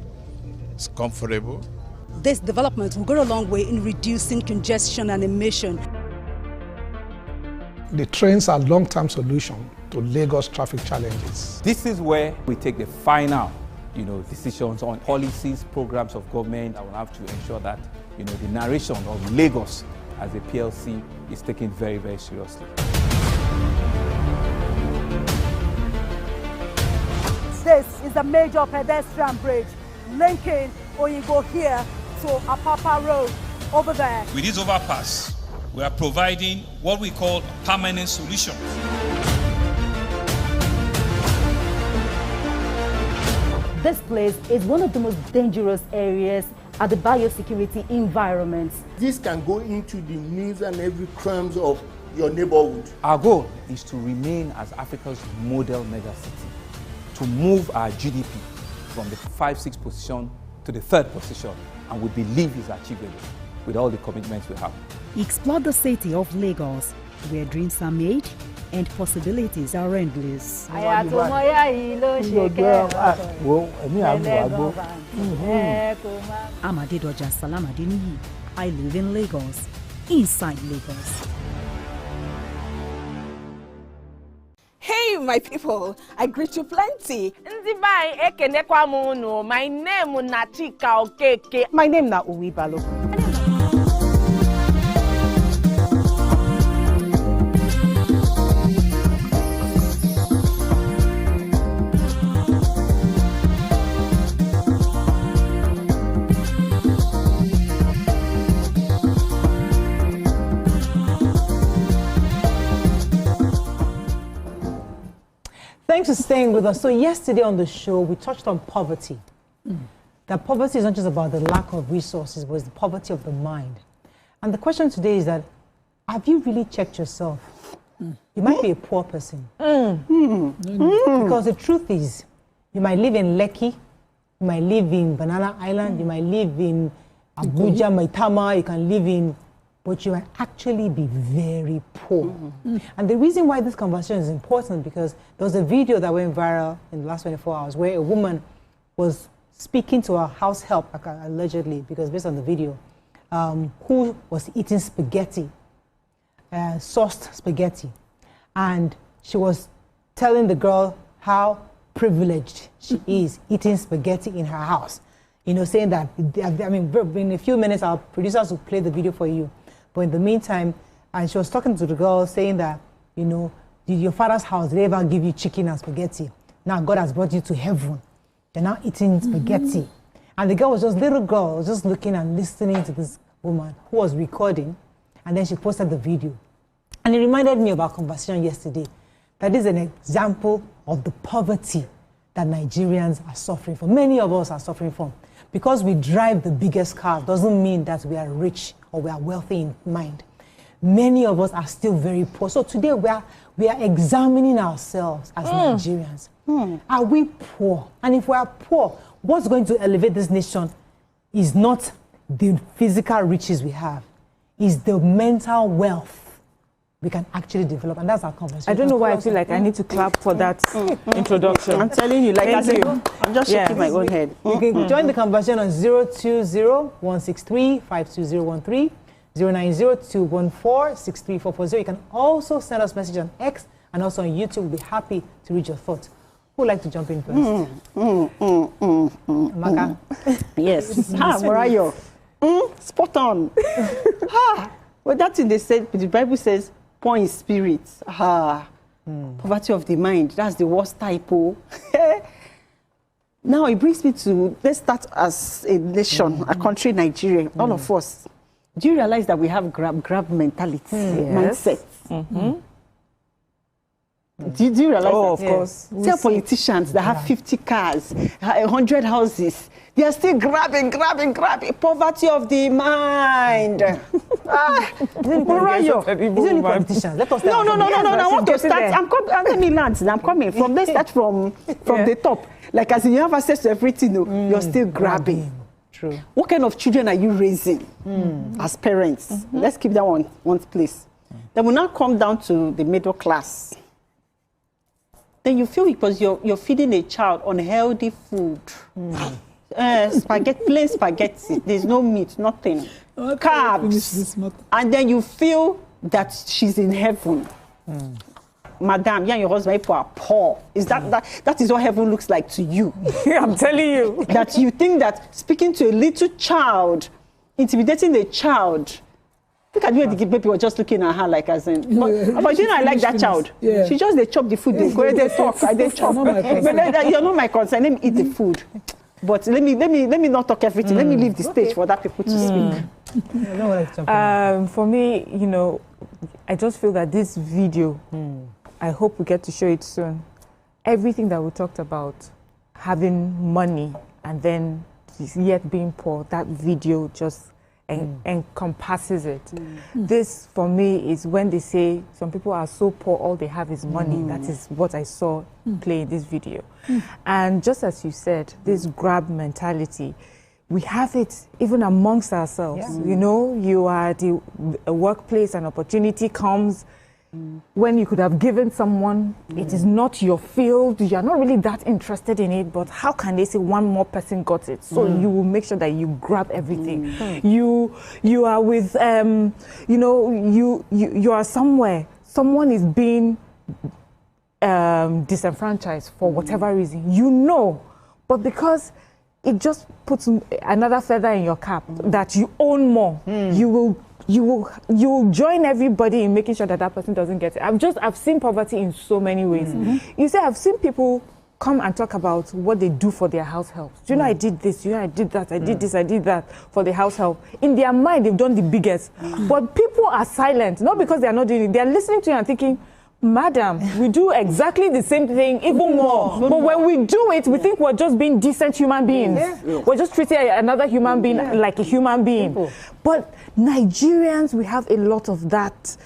it's comfortable. This development will go a long way in reducing congestion and emission. The trains are a long-term solution to Lagos traffic challenges. This is where we take the final, decisions on policies, programs of government. I will have to ensure that, the narration of Lagos as a PLC is taken very, very seriously. This is a major pedestrian bridge linking Oyingo here to Apapa Road over there. With this overpass, we are providing what we call permanent solutions. This place is one of the most dangerous areas at the biosecurity environment. This can go into the news and every crumbs of your neighborhood. Our goal is to remain as Africa's model megacity, to move our GDP from the 5-6 position to the 3rd position, and we believe is achievable with all the commitments we have. Explore the city of Lagos, where dreams are made and possibilities are endless. I'm Adedoja Salamadini. I live in Lagos, inside Lagos. Hey, my people, I greet you plenty. My name is Nachika Okeke. My name is Uwibalo. Thanks for staying with us. So yesterday on the show, we touched on poverty. That poverty is not just about the lack of resources, but it's the poverty of the mind. And the question today is that, have you really checked yourself? You might be a poor person. Because the truth is, you might live in Lekki, you might live in Banana Island, you might live in Abuja, Maitama, you can live in, but you might actually be very poor. And the reason why this conversation is important, because there was a video that went viral in the last 24 hours where a woman was speaking to her house help, allegedly, because based on the video, who was eating spaghetti, sauced spaghetti. And she was telling the girl how privileged she is eating spaghetti in her house. Saying that, in a few minutes, our producers will play the video for you. But in the meantime, and she was talking to the girl saying that, did your father's house, did they ever give you chicken and spaghetti? Now God has brought you to heaven. You're now eating spaghetti. And the girl was little girl, was just looking and listening to this woman who was recording. And then she posted the video. And it reminded me of our conversation yesterday. That is an example of the poverty that Nigerians are suffering from. Many of us are suffering from. Because we drive the biggest cars doesn't mean that we are rich or we are wealthy in mind. Many of us are still very poor. So today we are examining ourselves as Nigerians. Are we poor? And if we are poor, what's going to elevate this nation is not the physical riches we have, is the mental wealth we can actually develop, and that's our conversation. I don't know why I feel like I need to clap for that introduction. I'm telling you, I'm just shaking my own head. You can join the conversation on 020-163-52013, 090-214-63440. You can also send us message on X and also on YouTube. We'll be happy to read your thoughts. Who would like to jump in first? Maka? Yes. Where are you? Spot on. Well, that's in the Bible says, poor in spirit. Poverty of the mind. That's the worst type. Now it brings me to, let's start as a nation, a country, Nigeria, all of us. Do you realize that we have grab mentality, mindset? Do you realize that? Of course. Tell politicians that have 50 cars, 100 houses, they are still grabbing. Poverty of the mind. Is it only politicians? Let us No. I want to start. Let me land. I'm coming. Let's start from the top. Like as in you have access to everything, you're still grabbing. True. What kind of children are you raising as parents? Let's keep that one place. Then we now come down to the middle class. Then you feel because you're feeding a child unhealthy food. Spaghetti, plain spaghetti. There's no meat, nothing. Carbs. And then you feel that she's in heaven. Madam, you and your husband are poor. Is that is what heaven looks like to you? I'm telling you. That you think that speaking to a little child, intimidating a child. Look at you, the baby was just looking at her like as in. But you know, I like that child. Yeah. She just they chop the food, they go, they talk, they chop. But you're not my concern. Let me eat the food. But let me not talk everything. Let me leave the stage for that people to speak. For me, you know, I just feel that this video, I hope we get to show it soon. Everything that we talked about, having money and then yet being poor, that video just encompasses it. This, for me, is when they say some people are so poor, all they have is money. That is what I saw play in this video. And just as you said, this grab mentality, we have it even amongst ourselves. You know, you are at the workplace, an opportunity comes, when you could have given someone, it is not your field, you are not really that interested in it, but how can they say one more person got it? So you will make sure that you grab everything. You are with, you know, you are somewhere, someone is being disenfranchised for whatever reason, you know, but because it just puts another feather in your cap that you own more, you will join everybody in making sure that that person doesn't get it. I've seen poverty in so many ways. You see, I've seen people come and talk about what they do for their house help. Do you know I did this? You know I did that. I did this. I did that for the house help. In their mind, they've done the biggest. But people are silent, not because they are not doing it. They are listening to you and thinking, Madam, we do exactly the same thing, even more. But when we do it, we think we're just being decent human beings. We're just treating another human being like a human being. But Nigerians, we have a lot of that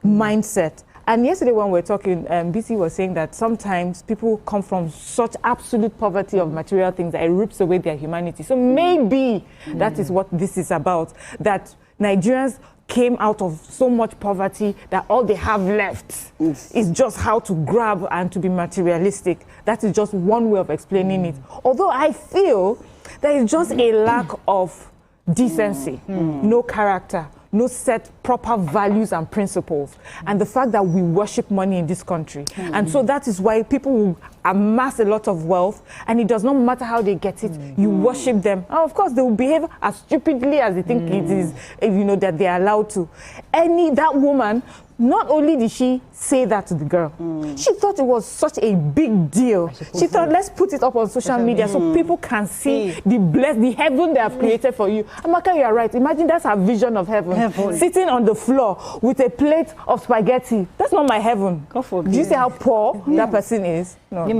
mindset. And yesterday when we were talking, BC was saying that sometimes people come from such absolute poverty of material things that it rips away their humanity. So maybe that is what this is about, that Nigerians came out of so much poverty that all they have left is just how to grab and to be materialistic. That is just one way of explaining it. Although I feel there is just a lack of decency, no character, no set proper values and principles, and the fact that we worship money in this country. And so that is why people will amass a lot of wealth, and it does not matter how they get it, you worship them. And of course, they will behave as stupidly as they think it is, you know, that they are allowed to. That woman, not only did she say that to the girl, she thought it was such a big deal. She thought, let's put it up on social media so people can see the heaven they have created for you. Amaka, you are right. Imagine that's her vision of heaven. Sitting on the floor with a plate of spaghetti. That's not my heaven. Do you see how poor that person is? No. It's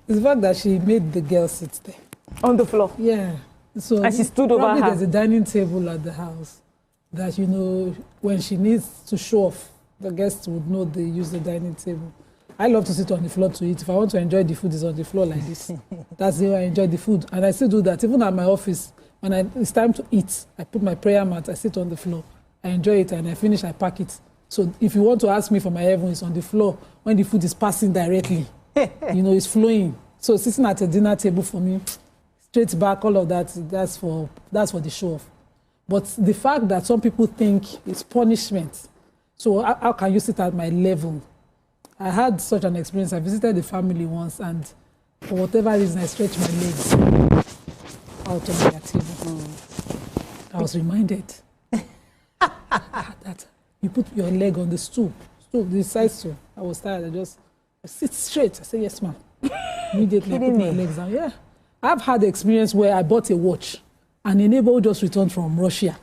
the fact that she made the girl sit there. On the floor? Yeah. So and she stood over her. There's a dining table at the house that, you know, when she needs to show off, the guests would know they use the dining table. I love to sit on the floor to eat. If I want to enjoy the food, it's on the floor like this. That's the way I enjoy the food. And I still do that. Even at my office, when it's time to eat, I put my prayer mat, I sit on the floor. I enjoy it, and I finish, I pack it. So if you want to ask me for my heaven, it's on the floor when the food is passing directly. You know, it's flowing. So sitting at a dinner table for me, straight back, all of that, that's for the show off. But the fact that some people think it's punishment. So how can you sit at my level? I had such an experience. I visited the family once, and for whatever reason, I stretched my legs out on their table. I was reminded that you put your leg on the stool, the side stool. I was tired. I sit straight. I said, yes, ma'am. Immediately, I put my legs down. Yeah. I've had the experience where I bought a watch, and a neighbor who just returned from Russia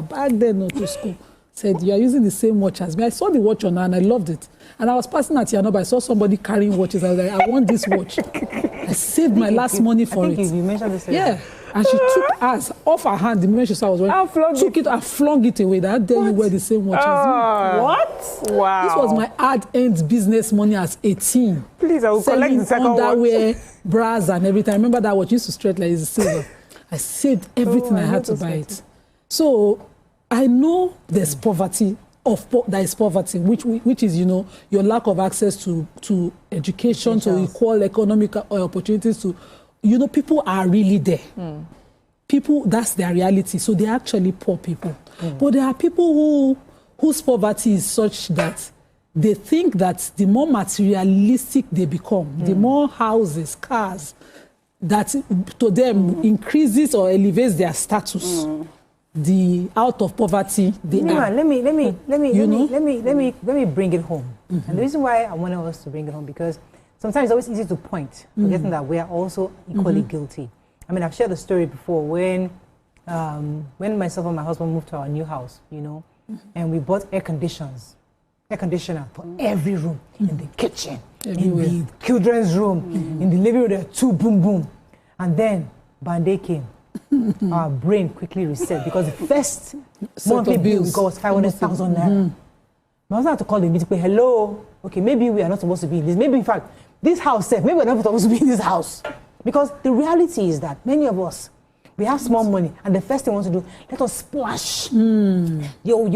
back then, not to school, said, you are using the same watch as me. I saw the watch on her and I loved it. And I was passing at Yanoba, I saw somebody carrying watches. I was like, I want this watch. I saved my last money for it. You mentioned this. Yeah. And she took us off her hand the moment she saw I was wearing. Took it and flung it away. That day you wear the same watch as me. What? Wow. This was my hard-earned business money as 18. Please, I will collect the second underwear, watch. bras and everything. I remember that watch used to stretch like it's silver. I saved everything I had to buy it. So I know there's poverty. There is poverty, which is, you know, your lack of access to education, to equal economic opportunities. To, you know, people are really there. People, that's their reality. So they're actually poor people. But there are people whose poverty is such that they think that the more materialistic they become, the more houses, cars, that to them increases or elevates their status. The out of poverty they are. Let me bring it home. And the reason why I wanted us to bring it home, because sometimes it's always easy to point, forgetting that we are also equally guilty. I mean, I've shared the story before when myself and my husband moved to our new house, you know, and we bought air conditioner for every room, in the kitchen, in the children's room, in the living room, there are 2 boom boom. And then Band-Aid came. Our brain quickly reset because the first monthly bill we got was 500,000 naira. My husband had to call the meeting, hello, okay, maybe we are not supposed to be in this. Maybe, in fact, this house, maybe we're not supposed to be in this house. Because the reality is that many of us, we have small money, and the first thing we want to do, let us splash. Your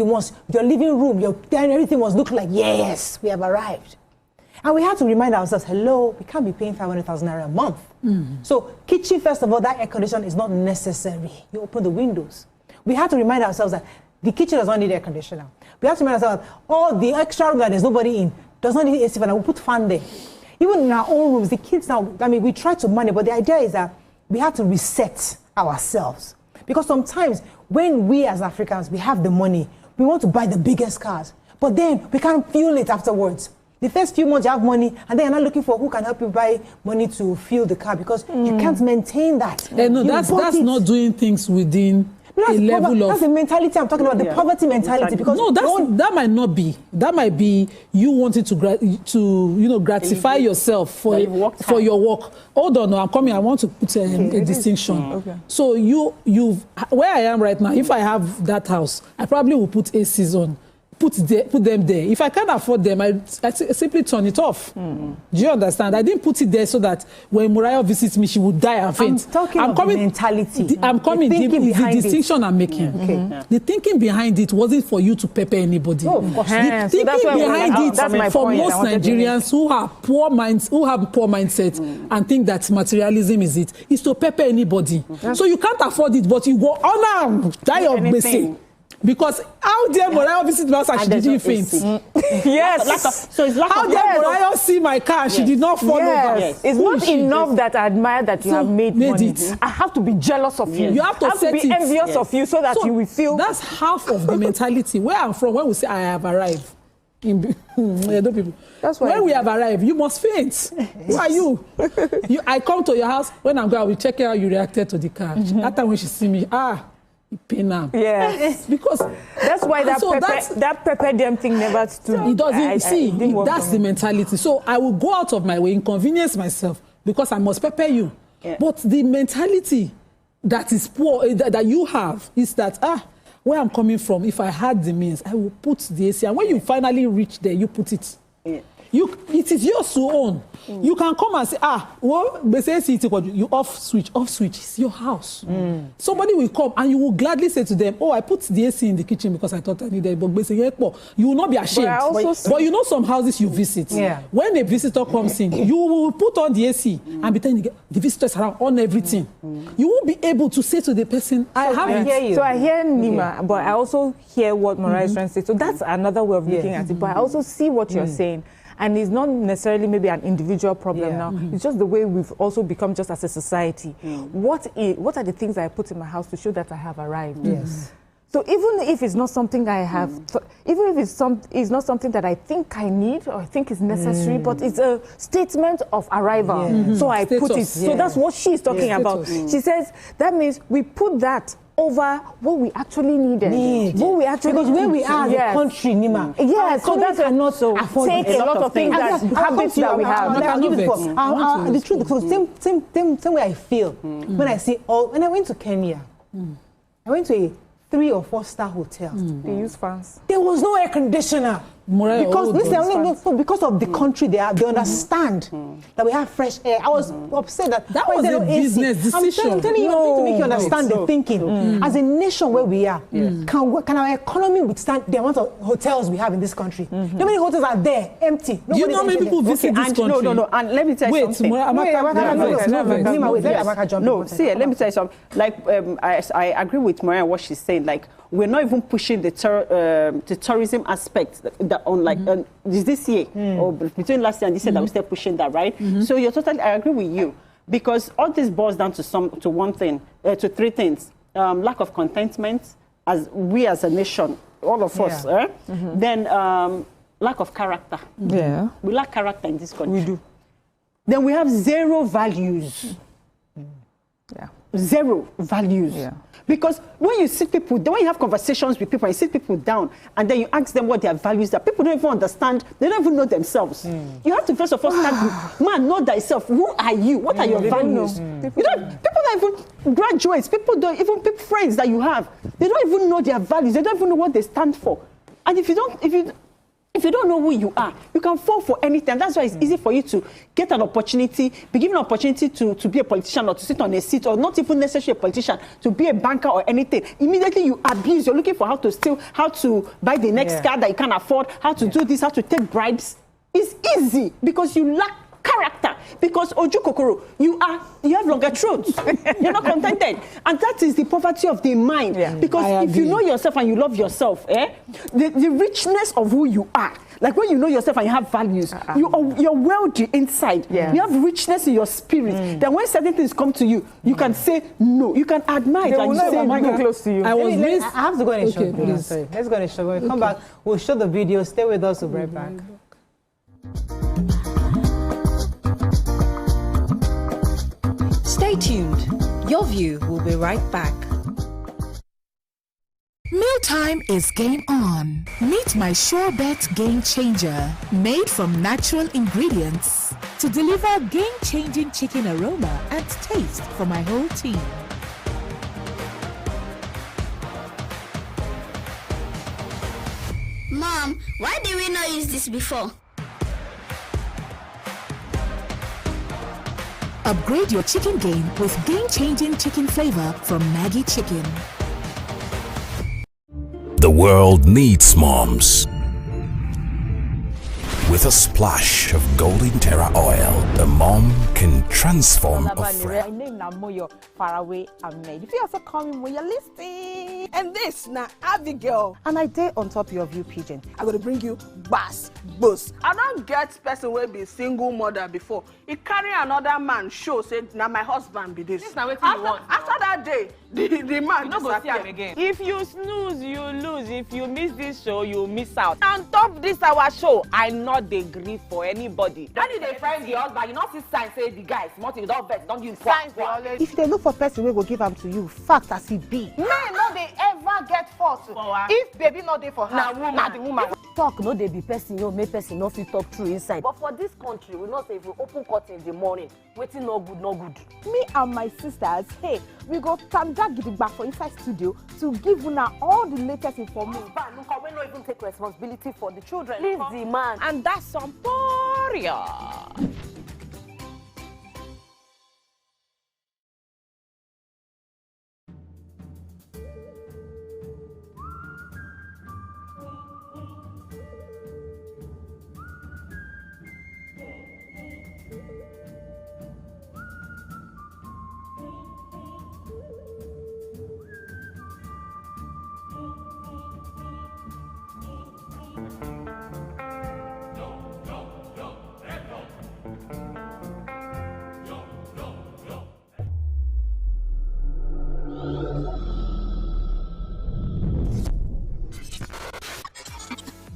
living room, everything must look like, yes, we have arrived. And we have to remind ourselves, hello, we can't be paying 500,000 naira a month. So kitchen, first of all, that air conditioner is not necessary. You open the windows. We have to remind ourselves that the kitchen does not need air conditioner. We have to remind ourselves that all the extra room that there's nobody in does not need AC fan. We'll put fan there. Even in our own rooms, the kids now, I mean, we try to manage, but the idea is that we have to reset ourselves. Because sometimes when we as Africans, we have the money, we want to buy the biggest cars, but then we can't fuel it afterwards. The first few months you have money, and then you're not looking for who can help you buy money to fuel the car because you can't maintain that. No, that's not doing things within a level of... That's the mentality I'm talking about, the poverty mentality. Because that might not be. That might be you wanting to gratify yourself for your work. Hold on, I'm coming. I want to put a distinction. So where I am right now, if I have that house, I probably will put ACs on. Put them there. If I can't afford them, I simply turn it off. Do you understand? I didn't put it there so that when Muriah visits me, she would die and faint. I'm coming mentality. I'm coming. The distinction I'm making. The thinking behind it wasn't for you to pepper anybody. Oh, of course. The thinking behind it for most Nigerians who have poor mindsets and think that materialism is to pepper anybody. So you can't afford it, but you go, oh no, die of basic. Because how dare Moriah visit my house and she didn't faint? Yes. So it's how dare Moriah see my car and she did not fall over? It's not enough that I admire that you have made money. I have to be jealous of you. You have to be envious of you so that you will feel. That's half of the mentality. Where I'm from, when we say I have arrived, people. That's why when we have arrived, you must faint. Who are you? I come to your house when I'm going. I will check how you reacted to the car. That time when she see me, pain now. Yes. Because that's why that pepper them thing never stood. It doesn't that's the mentality. So I will go out of my way, inconvenience myself because I must pepper you. But the mentality that is poor that you have is that where I'm coming from, if I had the means, I will put the AC. And when you finally reach there, you put it. It is yours to own. You can come and say, you off switch. It's your house. Somebody will come and you will gladly say to them, I put the AC in the kitchen because I thought I needed it. But you will not be ashamed. But you know some houses you visit. When a visitor comes in, you will put on the AC and pretend the visitors around on everything. You won't be able to say to the person, I hear you. So I hear Nima, but I also hear what Mariah is trying to say. So that's another way of looking at it. But I also see what you're saying. And it's not necessarily maybe an individual problem now. It's just the way we've also become just as a society. What are the things I put in my house to show that I have arrived? So even if it's not something I have, even if it's not something that I think I need or I think is necessary, but it's a statement of arrival. So I put it. So that's what she's talking about. She says that means we put that over what we actually needed. What we actually because where we are as a country, Nima. Yes, so that's not so take a lot of things that habits that we have. The truth, the same way I feel when I see when I went to Kenya, I went to a 3 or 4 star hotel. They use fans. There was no air conditioner. Because of the country they understand that we have fresh air. I was upset that was a business decision. I'm telling you, to make you understand the thinking. As a nation where we are, can our economy withstand the amount of hotels we have in this country? How many hotels are there empty? Do you know how many people visit this country? No, and let me tell you something. Let me tell you something. Like, I agree with Maria what she's saying. Like, we're not even pushing the tourism aspect this year or between last year and this year that we still pushing that, right? So I agree with you, because all this boils down to one thing, to 3 things: lack of contentment as a nation, all of us. Then lack of character. Yeah, we lack character in this country. We do. Then we have 0 values. Yeah. 0 values. Yeah. Because when you sit people, when you have conversations with people, and you sit people down, and then you ask them what their values are, people don't even understand. They don't even know themselves. You have to first of all start with, know thyself. Who are you? What are your values? People don't even graduates. People don't even friends that you have. They don't even know their values. They don't even know what they stand for. And if you don't know who you are, you can fall for anything. That's why it's easy for you to get an opportunity, be given an opportunity to be a politician or to sit on a seat, or not even necessarily a politician, to be a banker or anything. Immediately you abuse. You're looking for how to steal, how to buy the next car that you can't afford, how to do this, how to take bribes. It's easy because you lack character. Because Oju Kokoro, you have longer throats. You're not contented. And that is the poverty of the mind. Yeah. Because if you know yourself and you love yourself, the richness of who you are, like when you know yourself and you have values, you're wealthy inside. Yeah. You have richness in your spirit. Then when certain things come to you, you can say no. You can admire that you say no. Close to you. I have to go in a show. Please. Sorry. Let's go in a show. When we come back, we'll show the video. Stay with us. We'll be right back. Stay tuned. Your View will be right back. Mealtime is game on. Meet my SureBet Game Changer, made from natural ingredients to deliver game-changing chicken aroma and taste for my whole team. Mom, why did we not use this before? Upgrade your chicken game with game-changing chicken flavor from Maggi Chicken. The world needs moms. With a splash of golden terra oil, the mom can transform a friend. My name is Moyo Faraway Ahmed. If you also call me Moyo, listen. And this now Abigail. And I dare on top of you, pigeon. I'm gonna bring you bass, boost. I don't get person will be single mother before. He carry another man show say now my husband be this. This now wetin you want. After that day, the man no go see him again. If you snooze, you lose. If you miss this show, you miss out. On top this our show, I not dey gree for anybody. When you dey find the husband, you not see sign say the guy smart, you don't vex, don't use signs. If they look for person wey go give am to you, fact as it be. Men no dey ever get fault. If baby no dey for her, na the woman. Talk no dey be person, you make person no fit talk true inside. But for this country, we know say if we open curtain in the morning, wetin no good, no good. Me and my sisters, hey, we go tanda gidigba for inside studio to give una all the latest information. We no even take responsibility for the children. Leave the man. And that's some poria.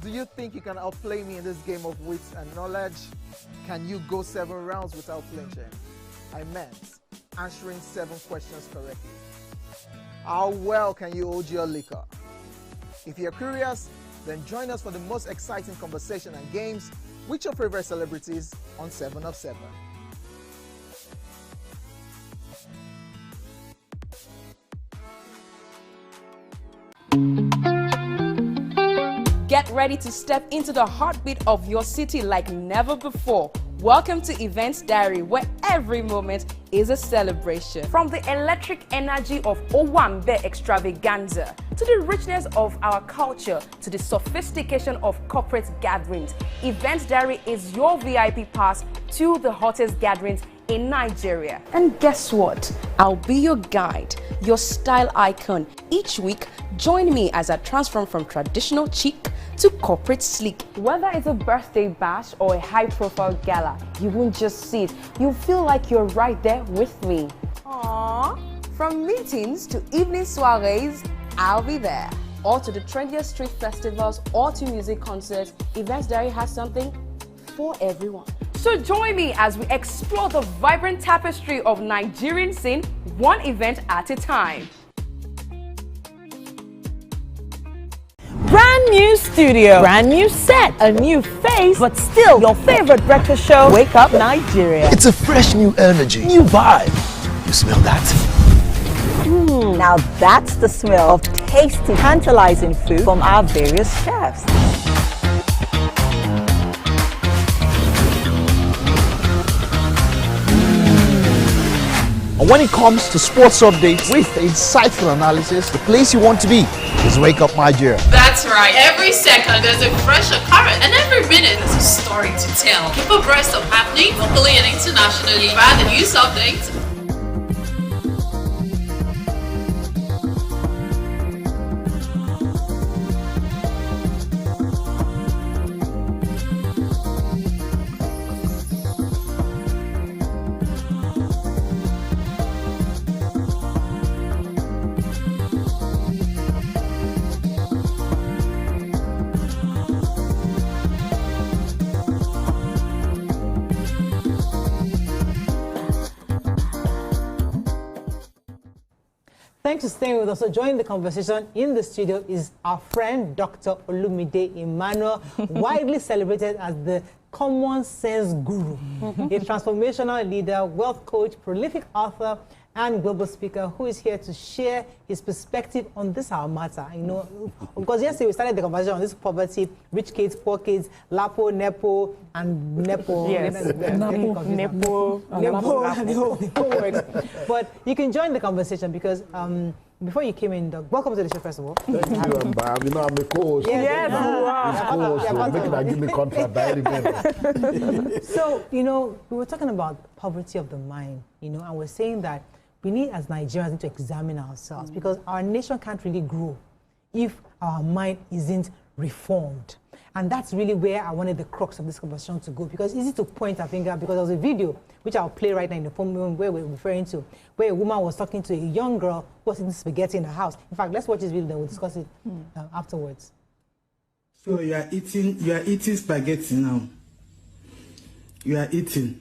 Do you think you can outplay me in this game of wits and knowledge? Can you go 7 rounds without flinching? I meant answering 7 questions correctly. How well can you hold your liquor? If you're curious, then join us for the most exciting conversation and games with your favorite celebrities on 7 of 7. Get ready to step into the heartbeat of your city like never before. Welcome to Events Diary, where every moment is a celebration. From the electric energy of Owambe extravaganza, to the richness of our culture, to the sophistication of corporate gatherings, Events Diary is your VIP pass to the hottest gatherings in Nigeria. And guess what? I'll be your guide, your style icon. Each week, join me as I transform from traditional chic to corporate sleek. Whether it's a birthday bash or a high-profile gala, you won't just see it, you'll feel like you're right there with me. Aww. From meetings to evening soirees, I'll be there. Or to the trendiest street festivals or to music concerts, Events Diary has something for everyone. So join me as we explore the vibrant tapestry of Nigerian scene, one event at a time. Brand new studio, brand new set, a new face, but still your favorite breakfast show, Wake Up Nigeria. It's a fresh new energy, new vibe. You smell that? Now that's the smell of tasty, tantalizing food from our various chefs. And when it comes to sports updates with insightful analysis, the place you want to be is Wake Up Nigeria. That's right. Every second there's a fresh occurrence, and every minute there's a story to tell. Keep abreast of happening locally and internationally via the news updates. Thanks for staying with us. So joining the conversation in the studio is our friend, Dr. Olumide Emmanuel, widely celebrated as the common sense guru, a transformational leader, wealth coach, prolific author, and global speaker who is here to share his perspective on this our matter. You know, because yesterday we started the conversation on this poverty, rich kids, poor kids, Lapo, Nepo, and Nepo. Yes. Nepo, and the whole works. But you can join the conversation because before you came in, Doc, welcome to the show, first of all. Thank you, Mbam. You know, I'm a co-host. Yes. Give me contract directly. So, you know, we were talking about poverty of the mind, you know, and we're saying that we need, as Nigerians, to examine ourselves because our nation can't really grow if our mind isn't reformed. And that's really where I wanted the crux of this conversation to go, because it's easy to point a finger, because there was a video, which I'll play right now in the phone where we're referring to, where a woman was talking to a young girl who was eating spaghetti in her house. In fact, let's watch this video, then we'll discuss it afterwards. So you are eating spaghetti now. You are eating.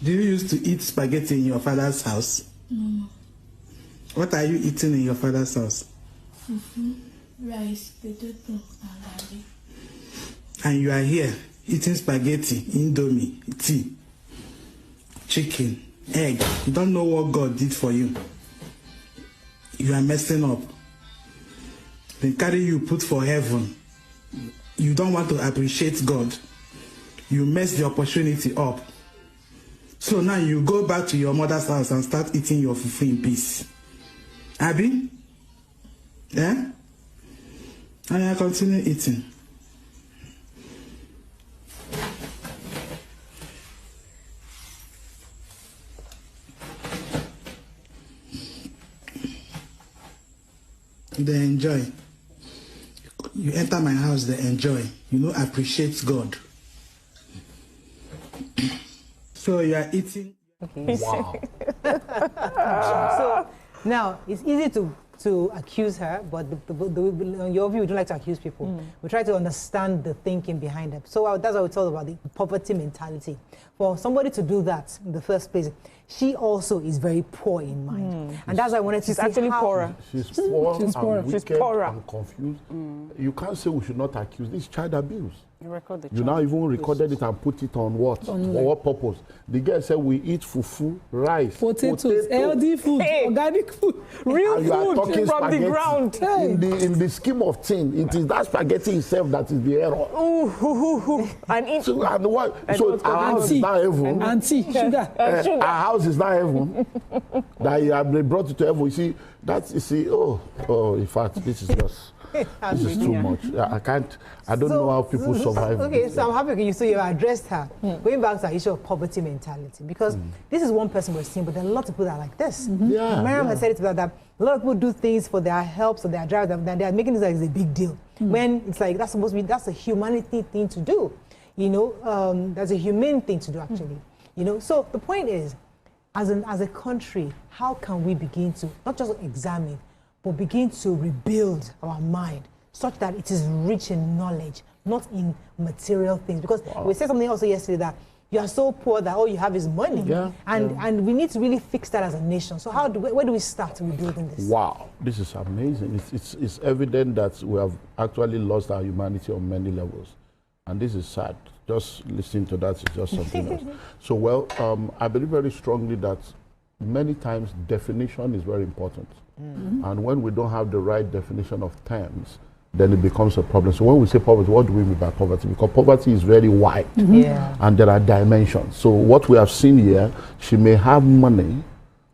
Do you used to eat spaghetti in your father's house? No. What are you eating in your father's house? Rice, potato, and garlic. And you are here eating spaghetti, indomie, tea, chicken, egg. You don't know what God did for you. You are messing up. They carry you put for heaven. You don't want to appreciate God. You mess the opportunity up. So now you go back to your mother's house and start eating your fufu in peace. Abi? Yeah? And I continue eating. They enjoy. You enter my house, they enjoy. You know, appreciate God. So you are eating. Okay. Wow. So now it's easy to accuse her, but in your view, we don't like to accuse people. We try to understand the thinking behind it. So that's what we talk about, the poverty mentality. for somebody to do that in the first place, she also is very poor in mind. And that's why I wanted to see actually how poorer. She's poor, She's poorer. and wicked, She's poorer. and confused. You can't say we should not accuse this child abuse. Record the You now even recorded it and put it on what? For what purpose? The girl said we eat fufu, rice, potatoes, healthy food, organic food, real and you are food talking from spaghetti. the ground. In the scheme of things, it is that spaghetti itself that is the error. And what? So our house is not heaven. Auntie, sugar. Our house is not heaven. That you have brought it to heaven. You see, in fact, this is just. This is too much. I don't know how people survive. Okay, so I'm happy you addressed her. Going back to the issue of poverty mentality, because this is one person we're seeing, but there are a lot of people that are like this. Miriam has said it that a lot of people do things for their help, so their drive, and they are making this like a big deal. When it's like that's a humanity thing to do. That's a humane thing to do actually. So the point is, as a country, how can we begin to not just examine, but begin to rebuild our mind such that it is rich in knowledge, not in material things. Because we said something also yesterday that you are so poor that all you have is money. And we need to really fix that as a nation. So where do we start rebuilding this? Wow, this is amazing. It's evident that we have actually lost our humanity on many levels. And this is sad. Just listening to that is just something else. So, I believe very strongly that many times definition is very important. And when we don't have the right definition of terms, then it becomes a problem. So when we say poverty, what do we mean by poverty? Because poverty is very wide, and there are dimensions. So what we have seen here, she may have money,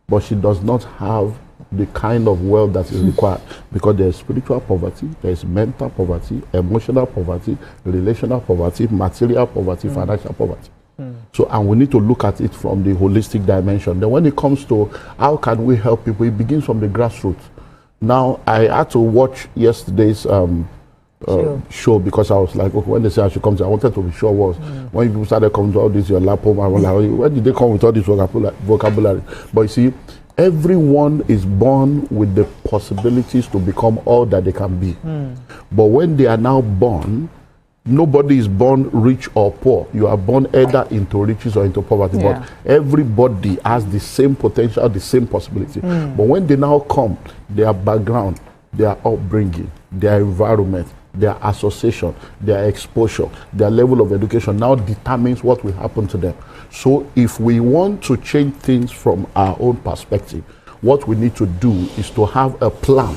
but she does not have the kind of wealth that is required, because there is spiritual poverty, there is mental poverty, emotional poverty, relational poverty, material poverty, financial poverty. So, and we need to look at it from the holistic dimension. Then when it comes to how can we help people, it begins from the grassroots. Now, I had to watch yesterday's show because I was like, okay, when they say I should come to, I wanted to be sure when people started coming to all this, your lap home, I was like, where did they come with all this vocabulary? But you see, everyone is born with the possibilities to become all that they can be. But when they are now born, nobody is born rich or poor. You are born either into riches or into poverty. But everybody has the same potential, the same possibility. But when they now come, their background, their upbringing, their environment, their association, their exposure, their level of education now determines what will happen to them. So if we want to change things from our own perspective, what we need to do is to have a plan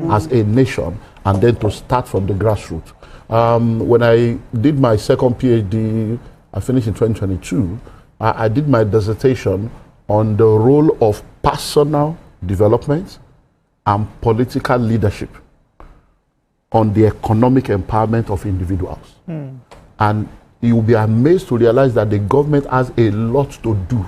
as a nation, and then to start from the grassroots. When I did my second PhD, I finished in 2022, I did my dissertation on the role of personal development and political leadership on the economic empowerment of individuals. And you will be amazed to realize that the government has a lot to do,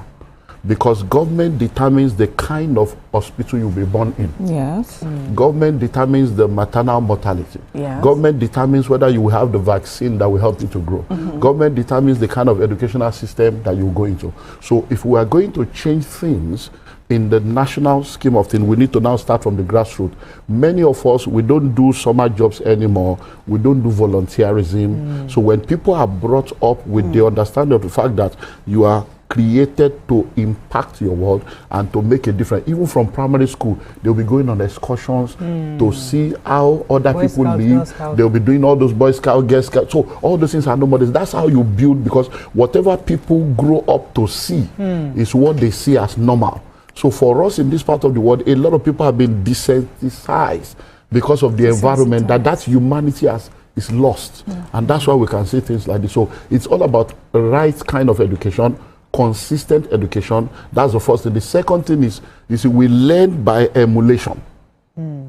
because government determines the kind of hospital you'll be born in. Government determines the maternal mortality. Government determines whether you will have the vaccine that will help you to grow. Government determines the kind of educational system that you go into. So if we are going to change things in the national scheme of things, we need to now start from the grassroots. Many of us, we don't do summer jobs anymore. We don't do volunteerism. So when people are brought up with the understanding of the fact that you are created to impact your world and to make a difference. Even from primary school, they'll be going on excursions to see how other people live. They'll be doing all those Boy Scout, Girl Scout. So all those things are no more. That's how you build, because whatever people grow up to see is what they see as normal. So for us in this part of the world, a lot of people have been desensitized because of the environment that humanity is lost. And that's why we can say things like this. So it's all about the right kind of education, consistent education. That's the first thing. The second thing is, you see, we learn by emulation.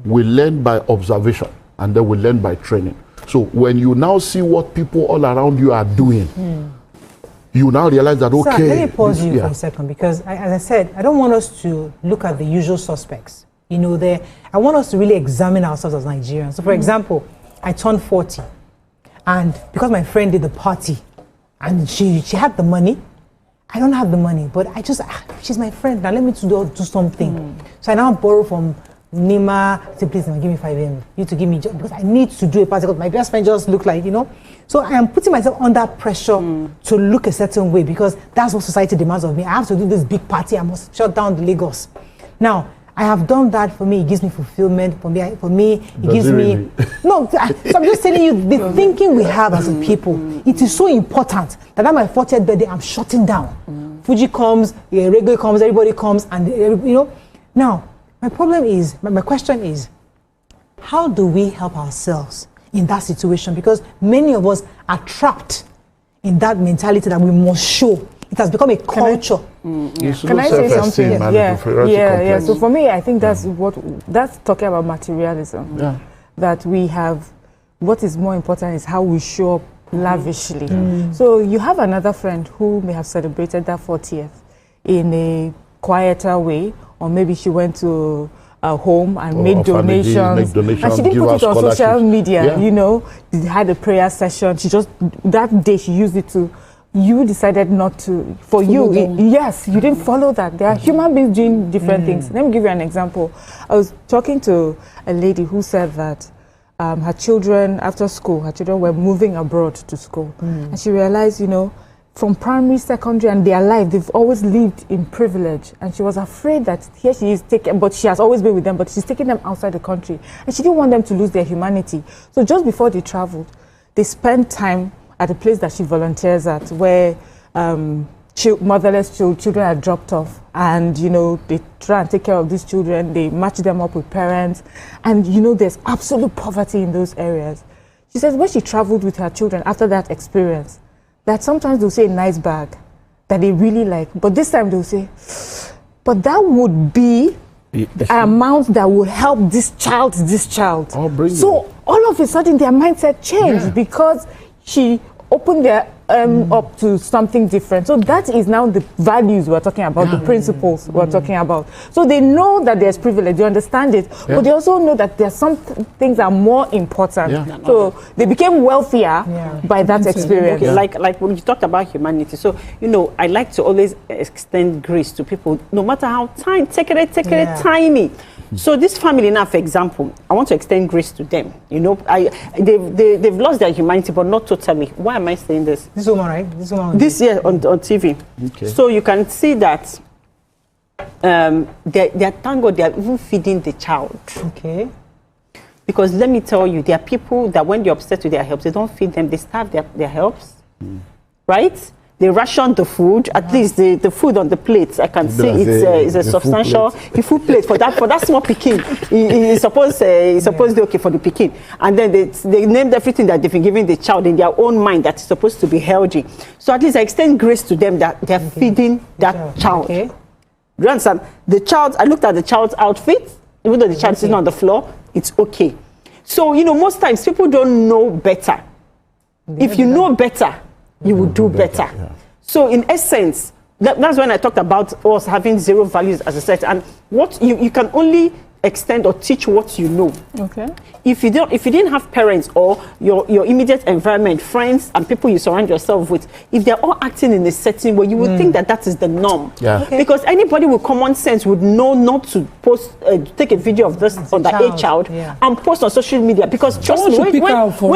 We learn by observation, and then we learn by training. So when you now see what people all around you are doing, you now realize that, okay. Sir, let me pause you for a second, because as I said, I don't want us to look at the usual suspects. I want us to really examine ourselves as Nigerians. So for example, I turned 40, and because my friend did the party, and she had the money, I don't have the money, but she's my friend. Now let me do something. So I now borrow from Nima, say, please, give me 5 M. You to give me job because I need to do a party because my best friend just look like, So I am putting myself under pressure to look a certain way because that's what society demands of me. I have to do this big party. I must shut down the Lagos. Now, I have done that. For me, it gives me fulfillment. For me, it gives me... No, so I'm just telling you, the thinking we have as a people, it is so important that at my 40th birthday, I'm shutting down. Fuji comes, Reggae comes, everybody comes, and, Now, my problem is, my question is, how do we help ourselves in that situation? Because many of us are trapped in that mentality that we must show. It has become a culture. Can I say something? Yeah. So for me, I think that's talking about materialism. Yeah. That we have, what is more important is how we show up lavishly. So you have another friend who may have celebrated that 40th in a quieter way, or maybe she went to a home and made donations, and she didn't put it on social media. They had a prayer session. She just, that day she used it to, you decided not to, yes, you didn't follow that. There are human beings doing different things. Let me give you an example. I was talking to a lady who said that her children, after school, her children were moving abroad to school. And she realized, from primary, secondary, and their life, they've always lived in privilege. And she was afraid that here she is taking, but she has always been with them, but she's taking them outside the country. And she didn't want them to lose their humanity. So just before they traveled, they spent time at a place that she volunteers at, where motherless children are dropped off. And, they try and take care of these children. They match them up with parents. And, there's absolute poverty in those areas. She says when she traveled with her children after that experience, that sometimes they'll say a nice bag that they really like, but this time they'll say, but that would be an amount that would help this child. So all of a sudden their mindset changed because she opened their up to something different. So that is now the values we're talking about, the principles we're talking about. So they know that there's privilege, they understand it, but they also know that there's some things are more important. So they became wealthier by that experience. Okay, like when you talked about humanity. So, I like to always extend grace to people, no matter how tiny, take it tiny. So this family now, for example, I want to extend grace to them. They've lost their humanity, but not totally. Why am I saying this? This woman, right? This year on TV. Okay. So you can see that they're thank God, they're even feeding the child. Okay. Because let me tell you, there are people that when they're upset with their helps, they don't feed them, they starve their helps. Right? They ration the food, at least the food on the plates. I can see it's a substantial food plate for that small pikin. It's supposed to be okay for the pikin. And then they named everything that they've been giving the child in their own mind that is supposed to be healthy. So at least I extend grace to them that they're feeding that child. Okay. You understand? The child, I looked at the child's outfit, even though the child is sitting on the floor, it's okay. So, most times people don't know better. If you know better, you will do better. So in essence, that's when I talked about us having zero values as a set, and what you can only extend or teach what you know. Okay. If you didn't have parents or your immediate environment, friends and people you surround yourself with, if they're all acting in a certain way, you would think that is the norm. Yeah. Okay. Because anybody with common sense would know not to post, take a video of this underage child and post on social media. Because trust me, when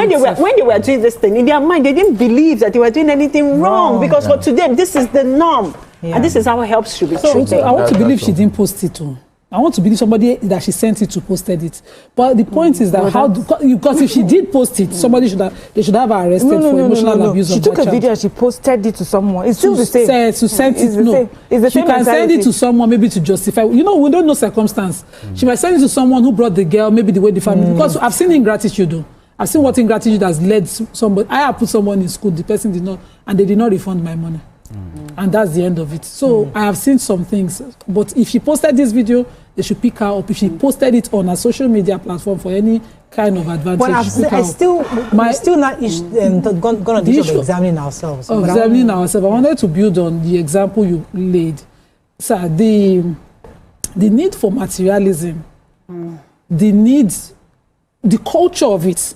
they were doing this thing, in their mind, they didn't believe that they were doing anything wrong. Because for today, this is the norm. And this is how helps should be treated. So I want to believe she didn't post it too. I want to believe somebody that she sent it to posted it. But the point is that because if she did post it, somebody should have her arrested for emotional abuse of that child. She took a video and she posted it to someone. It's still the same. To send it, no. She can send it to someone maybe to justify. We don't know circumstance. She might send it to someone who brought the girl, maybe the way the family. Because I've seen ingratitude. I've seen what ingratitude has led somebody. I have put someone in school, the person did not, and they did not refund my money. And that's the end of it. So I have seen some things, but if she posted this video, they should pick her up. If she posted it on a social media platform for any kind of advantage, but we're still not gone on the issue of examining ourselves. I wanted to build on the example you laid. So the need for materialism, the culture of it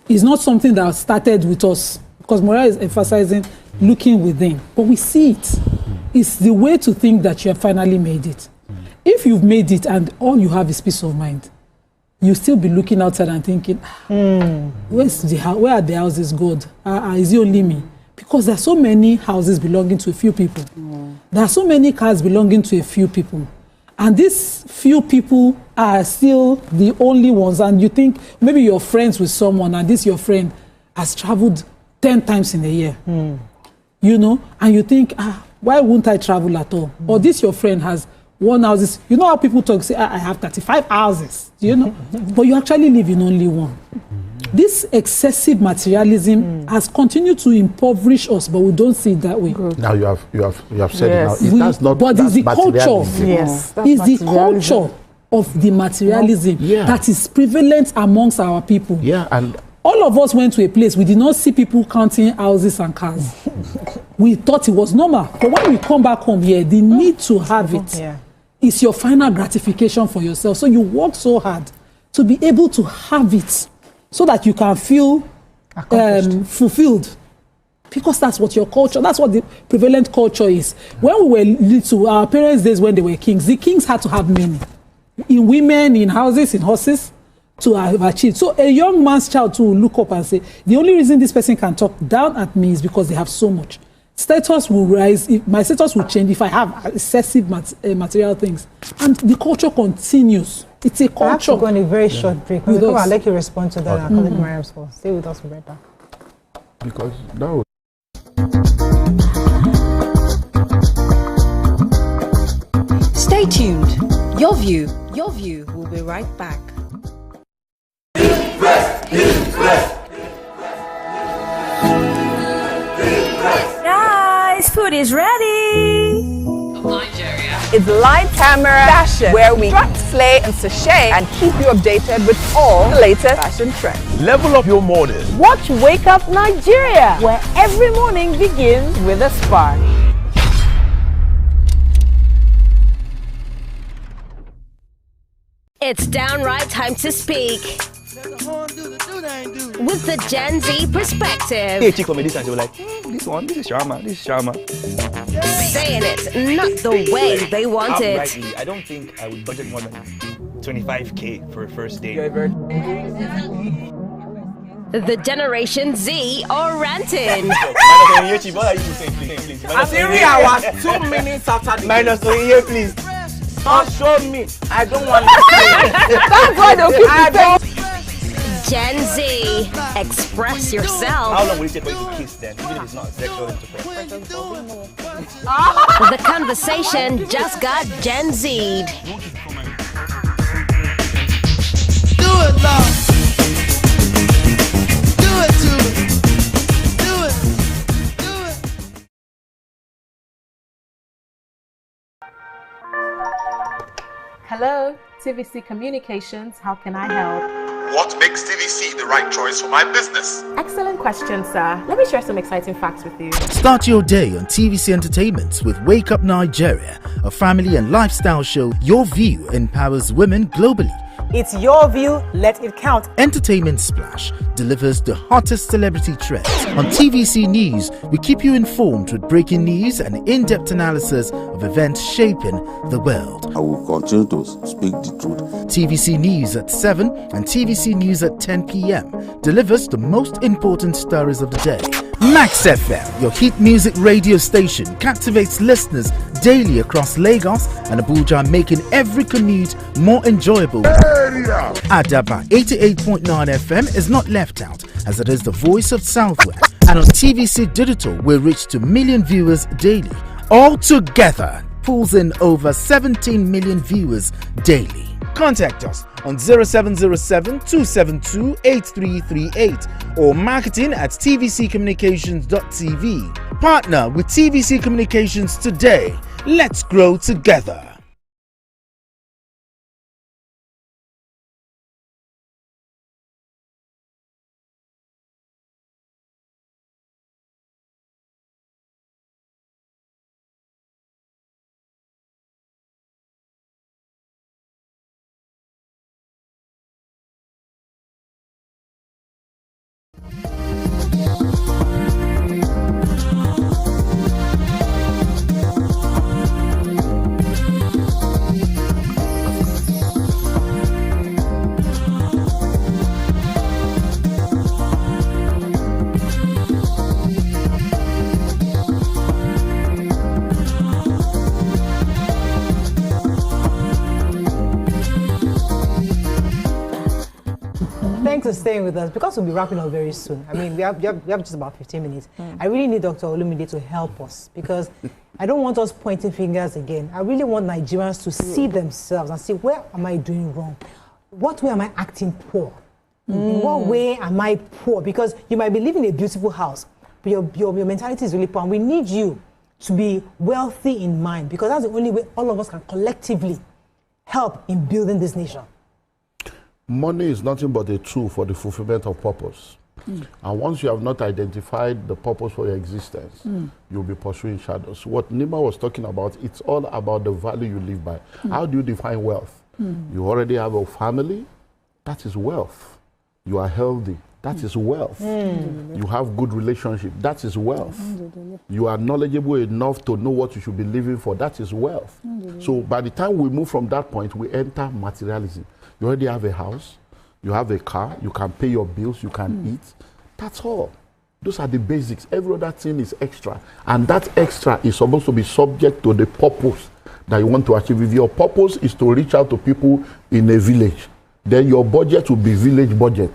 is not something that started with us, because Moria is emphasizing looking within, but we see it. It's the way to think that you have finally made it. if you've made it and all you have is peace of mind, you still be looking outside and thinking, where are the houses God? Is it only me? Because there are so many houses belonging to a few people. There are so many cars belonging to a few people. And these few people are still the only ones. And you think maybe you're friends with someone and this your friend has traveled 10 times in a year. You know, and you think, why won't I travel at all? Or this your friend has one house. You know how people talk, say, I have 35 houses, you know? But you actually live in only one. This excessive materialism has continued to impoverish us, but we don't see it that way. Now you have said it now. That's not, but it's the culture. Yes. It's the culture of the materialism that is prevalent amongst our people. Yeah, and all of us went to a place, we did not see people counting houses and cars. We thought it was normal. But when we come back home here, the need to have it is your final gratification for yourself. So you work so hard to be able to have it so that you can feel fulfilled. Because that's what your culture, that's what the prevalent culture is. When we were little, our parents' days when they were kings, the kings had to have many. In women, in houses, in horses, to have achieved. So a young man's child to look up and say, the only reason this person can talk down at me is because they have so much. Status will rise, my status will change if I have excessive material things. And the culture continues. It's a culture. I have to go on a very short break. When we come, I'll let you respond to that. Our colleague Mariam's call. Stay with us, we'll be right back. Because that would... Stay tuned. Your view will be right back. Guys, food is ready. Nigeria. It's light camera fashion, where we strut, slay, and sachet, and keep you updated with all the latest fashion trends. Level up your morning. Watch Wake Up Nigeria, where every morning begins with a spark. It's downright time to speak with the Gen Z perspective. Hey, chick for me this and they were like, this is Sharma, Saying it not the way they want it. Rightly, I don't think I would budget more than 25K for a first date. The Generation Z are ranting. Syria 2 minutes after the minus here, please. Don't show me. I don't want to. That's why they'll keep it. Gen Z, express yourself. How long will it take for you to kiss then, even if it's not a sexual intercourse? The conversation just got Gen Z'd. Do it, love. Do it to me. Do it. Do it. Hello, TVC Communications. How can I help? What makes TVC the right choice for my business? Excellent question, sir. Let me share some exciting facts with you. Start your day on TVC Entertainment with Wake Up Nigeria, a family and lifestyle show. Your view empowers women globally. It's your view, let it count. Entertainment Splash delivers the hottest celebrity trends. On TVC News, we keep you informed with breaking news and in-depth analysis of events shaping the world. I will continue to speak the truth. TVC News at 7 and TVC News at 10 p.m. delivers the most important stories of the day. Max FM, your hit music radio station, captivates listeners daily across Lagos and Abuja, making every commute more enjoyable. Adaba 88.9 FM is not left out, as it is the voice of Southwest. And on TVC Digital, we reach to million viewers daily. All together, pulls in over 17 million viewers daily. Contact us on 0707 272 8338 or marketing at tvccommunications.tv. Partner with TVC Communications today. Let's grow together. Thanks for staying with us. Because we'll be wrapping up very soon. I mean, we have just about 15 minutes. I really need Dr. Olumide to help us because I don't want us pointing fingers again. I really want Nigerians to see themselves and see, where am I doing wrong? What way am I acting poor? In what way am I poor? Because you might be living in a beautiful house, but your mentality is really poor. And we need you to be wealthy in mind, because that's the only way all of us can collectively help in building this nation. Money is nothing but a tool for the fulfillment of purpose. And once you have not identified the purpose for your existence, you'll be pursuing shadows. What Nima was talking about, it's all about the value you live by. How do you define wealth? You already have a family, that is wealth. You are healthy, that is wealth. You have good relationship, that is wealth. You are knowledgeable enough to know what you should be living for, that is wealth. So by the time we move from that point, we enter materialism. You already have a house, you have a car, you can pay your bills, you can eat. That's all. Those are the basics. Every other thing is extra. And that extra is supposed to be subject to the purpose that you want to achieve. If your purpose is to reach out to people in a village, then your budget will be village budget.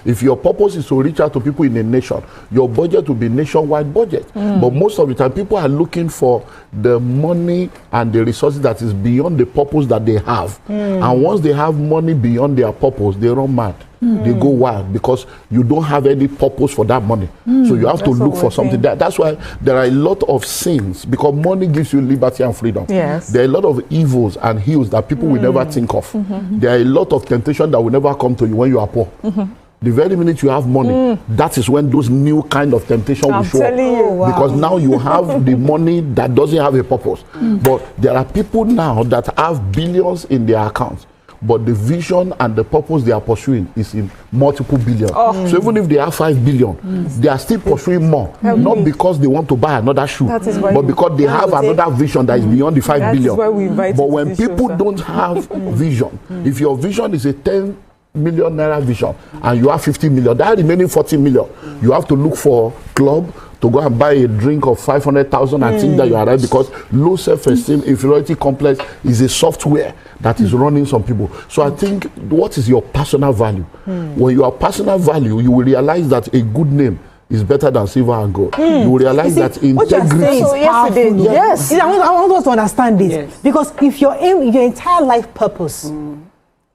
If your purpose is to reach out to people in a nation, your budget will be nationwide budget. But most of the time, people are looking for the money and the resources that is beyond the purpose that they have. And once they have money beyond their purpose, they run mad. They go wild because you don't have any purpose for that money. So you have to look for something. That's why there are a lot of sins, because money gives you liberty and freedom. There are a lot of evils and ills that people will never think of. There are a lot of temptation that will never come to you when you are poor. The very minute you have money, that is when those new kind of temptation will show up. Because now you have the money that doesn't have a purpose. But there are people now that have billions in their accounts, but the vision and the purpose they are pursuing is in multiple billion. So even if they have 5 billion, they are still pursuing more. Not because they want to buy another shoe, but because they have another vision that is beyond the 5 billion. But when people don't have vision, if your vision is a 10 million naira vision and you have 50 million, that remaining 40 million, you have to look for club to go and buy a drink of 500,000 and think that you are right, because low self-esteem, inferiority complex is a software that is running some people. So I think, what is your personal value? When you have personal value, you will realize that a good name is better than silver and gold. You will realize that integrity is powerful. Yes. I want us to understand this. Because if your aim, your entire life purpose,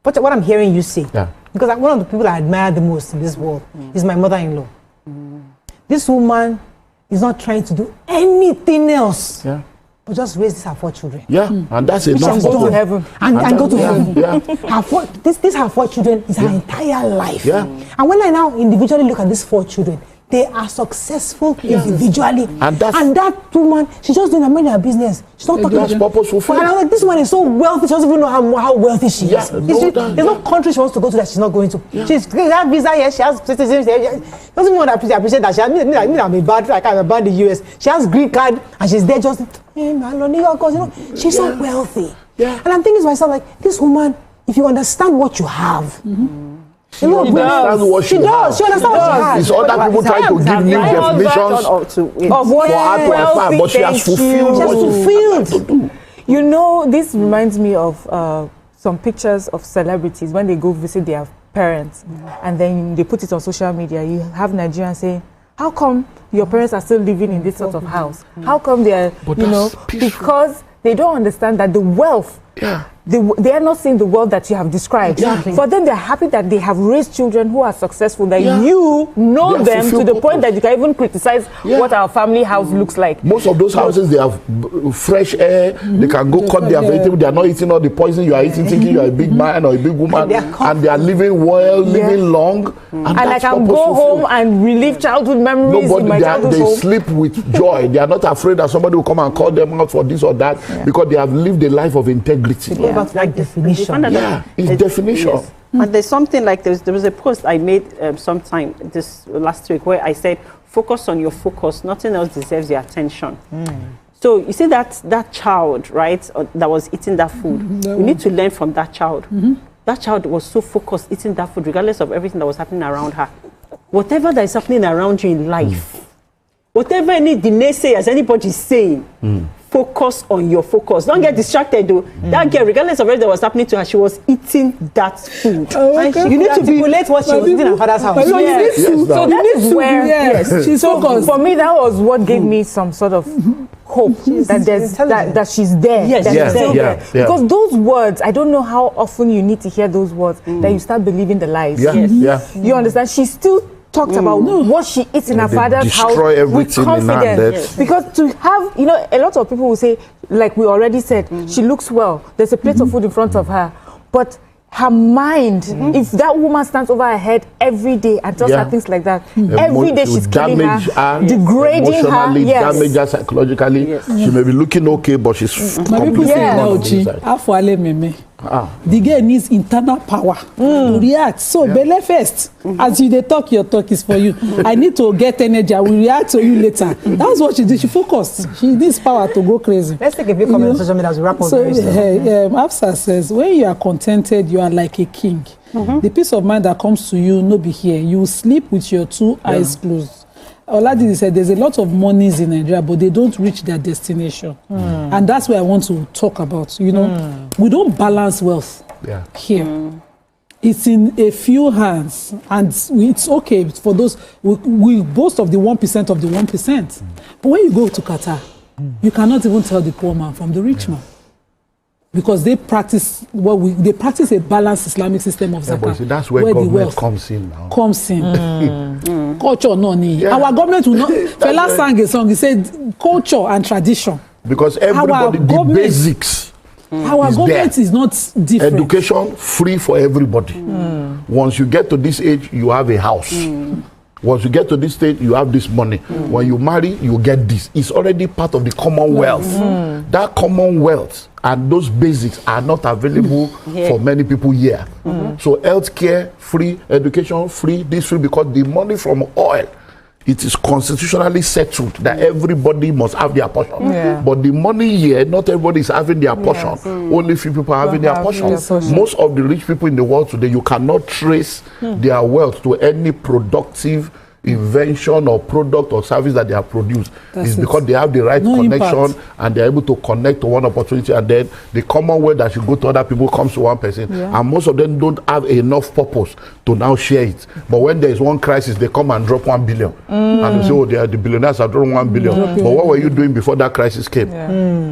what I'm hearing you say, because one of the people I admire the most in this world is my mother-in-law. This woman is not trying to do anything else, but just raise her 4 children. And that's enough. Go to heaven. And go to heaven. This her 4 children is her entire life. And when I now individually look at these 4 children, they are successful individually. And that woman, she's just doing her business. She's not talking about purposeful. And I'm like, this woman is so wealthy, she doesn't even know how wealthy she is. There's no country she wants to go to that she's not going to. She's got visa here, she has citizenship here. She doesn't even appreciate that. I'm about the US. She has green card and she's there just, hey man, New York, you know, she's so wealthy. And I'm thinking to myself, like, this woman, if you understand what you have, she understands what she has. She understands what she has. It's other people trying to give new definitions of what wealthy, but she has fulfilled what she to do. You know, this reminds me of some pictures of celebrities when they go visit their parents, and then they put it on social media. You have Nigerians saying, how come your parents are still living in this sort of house? How come they are, because they don't understand that the wealth, they are not seeing the world that you have described. For them, they're happy that they have raised children who are successful, that you know them to the point that you can even criticize what our family house looks like. Most of those houses, they have fresh air, they can go cut their vegetables, they are not eating all the poison you are eating, thinking you are a big man or a big woman, and they are living well, living long. And I can go home and relive childhood memories in my childhood home. They sleep with joy. They are not afraid that somebody will come and call them out for this or that, because they have lived a life of integrity. Like definition. It's definition. Yes. And there's something like there was a post I made sometime this last week where I said, focus on your focus. Nothing else deserves your attention. So you see that child, right, that was eating that food. We need to learn from that child. That child was so focused eating that food, regardless of everything that was happening around her. Whatever that is happening around you in life, whatever the naysayers, anybody is saying, focus on your focus. Don't get distracted though. That girl, regardless of everything that was happening to her, she was eating that food. You need to articulate what she was eating in her father's house. So that is where she's focused. For me, that was what gave me some sort of hope that she's there. Yes, that she's still there. Yeah. Because those words, I don't know how often you need to hear those words that you start believing the lies. You understand? She still talked about what she eats in her father's house with confidence. Because to have, a lot of people will say, like we already said, she looks well. There's a plate of food in front of her. But her mind, if that woman stands over her head every day and tells her things like that, every day she's killing her, degrading her, damage her psychologically. She may be looking okay, but she's completely the girl needs internal power to react. So belle first, as you talk, your talk is for you. I need to get energy. I will react to you later. That's what she did. She focused. She needs power to go crazy. Let's take a few comments on social media as we wrap up. So Afsa says, when you are contented, you are like a king. The peace of mind that comes to you, no be here. You sleep with your two eyes closed. Oladidi said there's a lot of monies in Nigeria, but they don't reach their destination. And that's what I want to talk about. We don't balance wealth here. It's in a few hands, and it's okay for those. We boast of the 1% of the 1%. But when you go to Qatar, you cannot even tell the poor man from the rich man. Because they practice they practice a balanced Islamic system of zakah. But that's where government comes in now. Culture, our government will not. Fela sang a song. He said culture and tradition. Because everybody, the basics. Our government is not different. Education free for everybody. Once you get to this age, you have a house. Once you get to this stage, you have this money. When you marry, you get this. It's already part of the commonwealth. That commonwealth and those basics are not available for many people here. So healthcare free, education free, this free, because the money from oil, it is constitutionally settled that everybody must have their portion. But the money here, not everybody is having their portion. Only few people are having their portion. Most of the rich people in the world today, you cannot trace their wealth to any productive invention or product or service that they have produced. It's because they have the right connection and they're able to connect to one opportunity, and then the commonwealth that should go to other people comes to one person. And most of them don't have enough purpose to now share it. But when there is one crisis, they come and drop 1 billion. And they say, oh, the billionaires have drawn 1 billion. But what were you doing before that crisis came?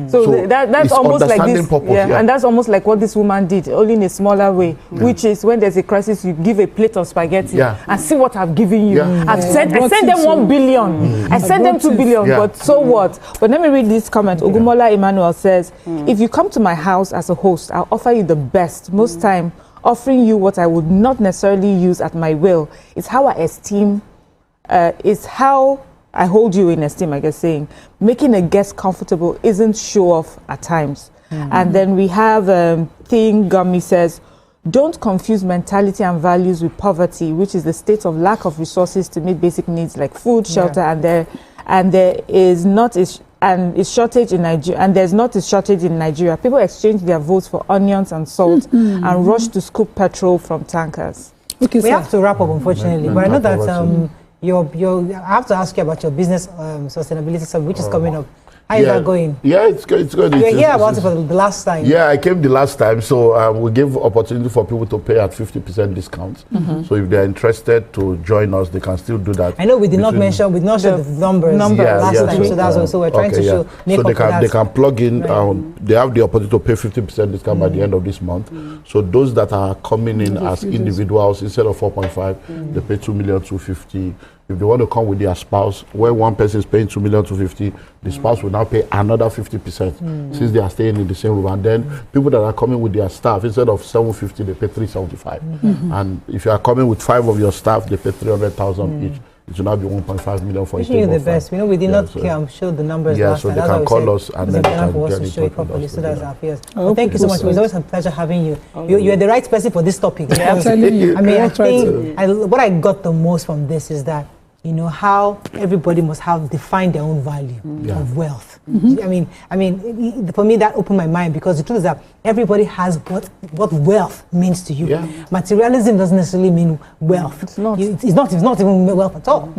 So that's almost like this. And that's almost like what this woman did, only in a smaller way, which is when there's a crisis, you give a plate of spaghetti and see what I've given you. I sent them 1 billion. I sent them 2 billion. But so what? But let me read this comment. Ogumola Emmanuel says, if you come to my house as a host, I'll offer you the best. Most time, offering you what I would not necessarily use at my will. It's how I esteem, it's how I hold you in esteem, I guess saying. Making a guest comfortable isn't show off at times. And then we have Thing Gummy says, don't confuse mentality and values with poverty, which is the state of lack of resources to meet basic needs like food, shelter, and there is not a shortage in Nigeria, and there's not a shortage in Nigeria. People exchange their votes for onions and salt and rush to scoop petrol from tankers. Okay, we have to wrap up, unfortunately, but I know that I have to ask you about your business sustainability summit, which is coming up. How is that going? Yeah, it's good. You were here about it for the last time. Yeah, I came the last time. So we give opportunity for people to pay at 50% discount. So if they're interested to join us, they can still do that. I know we did not show the numbers last time. So that's also we're trying to show. So they can plug in. They have the opportunity to pay 50% discount by the end of this month. So those that are coming in as individuals, instead of 4.5, they pay 2,250,000. If they want to come with their spouse, where one person is paying 2,250,000, the spouse will now pay another 50% since they are staying in the same room. And then people that are coming with their staff, instead of 750, they pay 375. And if you are coming with 5 of your staff, they pay 300,000 each. It will now be 1.5 million for each. Wishing you the best. We know we did not show the numbers last time. So they can call us and then they can for us to show it properly. So that's our fears. Thank you so much. It was always a pleasure having you. You're the right person for this topic. I'm telling you. I mean, I think what I got the most from this is that how everybody must have defined their own value of wealth. I mean, for me that opened my mind, because the truth is that everybody has what wealth means to you. Materialism doesn't necessarily mean wealth. It's not even wealth at all.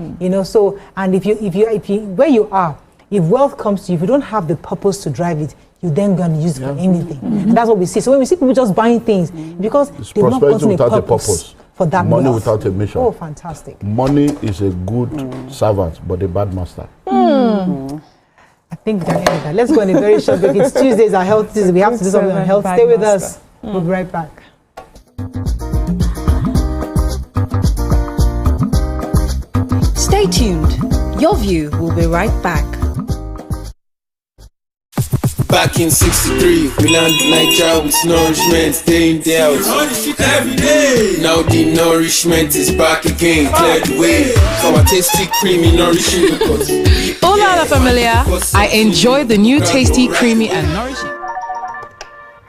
So, and if you where you are, if wealth comes to you, if you don't have the purpose to drive it, you then going to use it for anything. And that's what we see. So when we see people just buying things, because It's they've not prosperity gotten without a a purpose purpose. for that Money wealth. without a mission. Oh, fantastic. Money is a good servant, but a bad master. I think we can end that. Let's go on a very short break. It's Tuesdays, our health Tuesdays. We have to do something on health. Stay with us. We'll be right back. Stay tuned. Your view will be right back. Back in 63, we landed Nigeria with nourishment, day in, day out. Every day. Now the nourishment is back again, clear the way. So our tasty, creamy, nourishing yogurt. Hola, la familia. I enjoy the new tasty, creamy, and nourishing.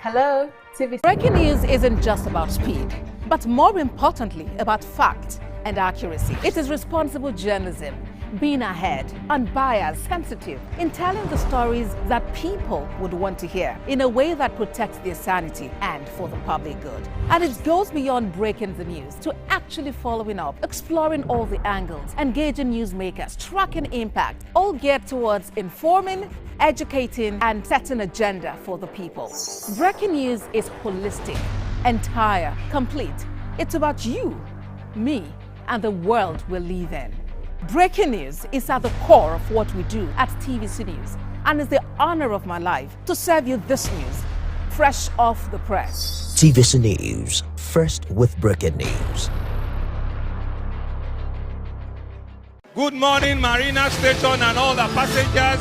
Hello, TV. Breaking news isn't just about speed, but more importantly, about fact and accuracy. It is responsible journalism, being ahead, unbiased, sensitive, in telling the stories that people would want to hear in a way that protects their sanity and for the public good. And it goes beyond breaking the news to actually following up, exploring all the angles, engaging newsmakers, tracking impact, all geared towards informing, educating, and setting agenda for the people. Breaking news is holistic, entire, complete. It's about you, me, and the world we live in. Breaking news is at the core of what we do at TVC News, and it's the honor of my life to serve you this news, fresh off the press. TVC News, first with breaking news. Good morning, Marina Station and all the passengers.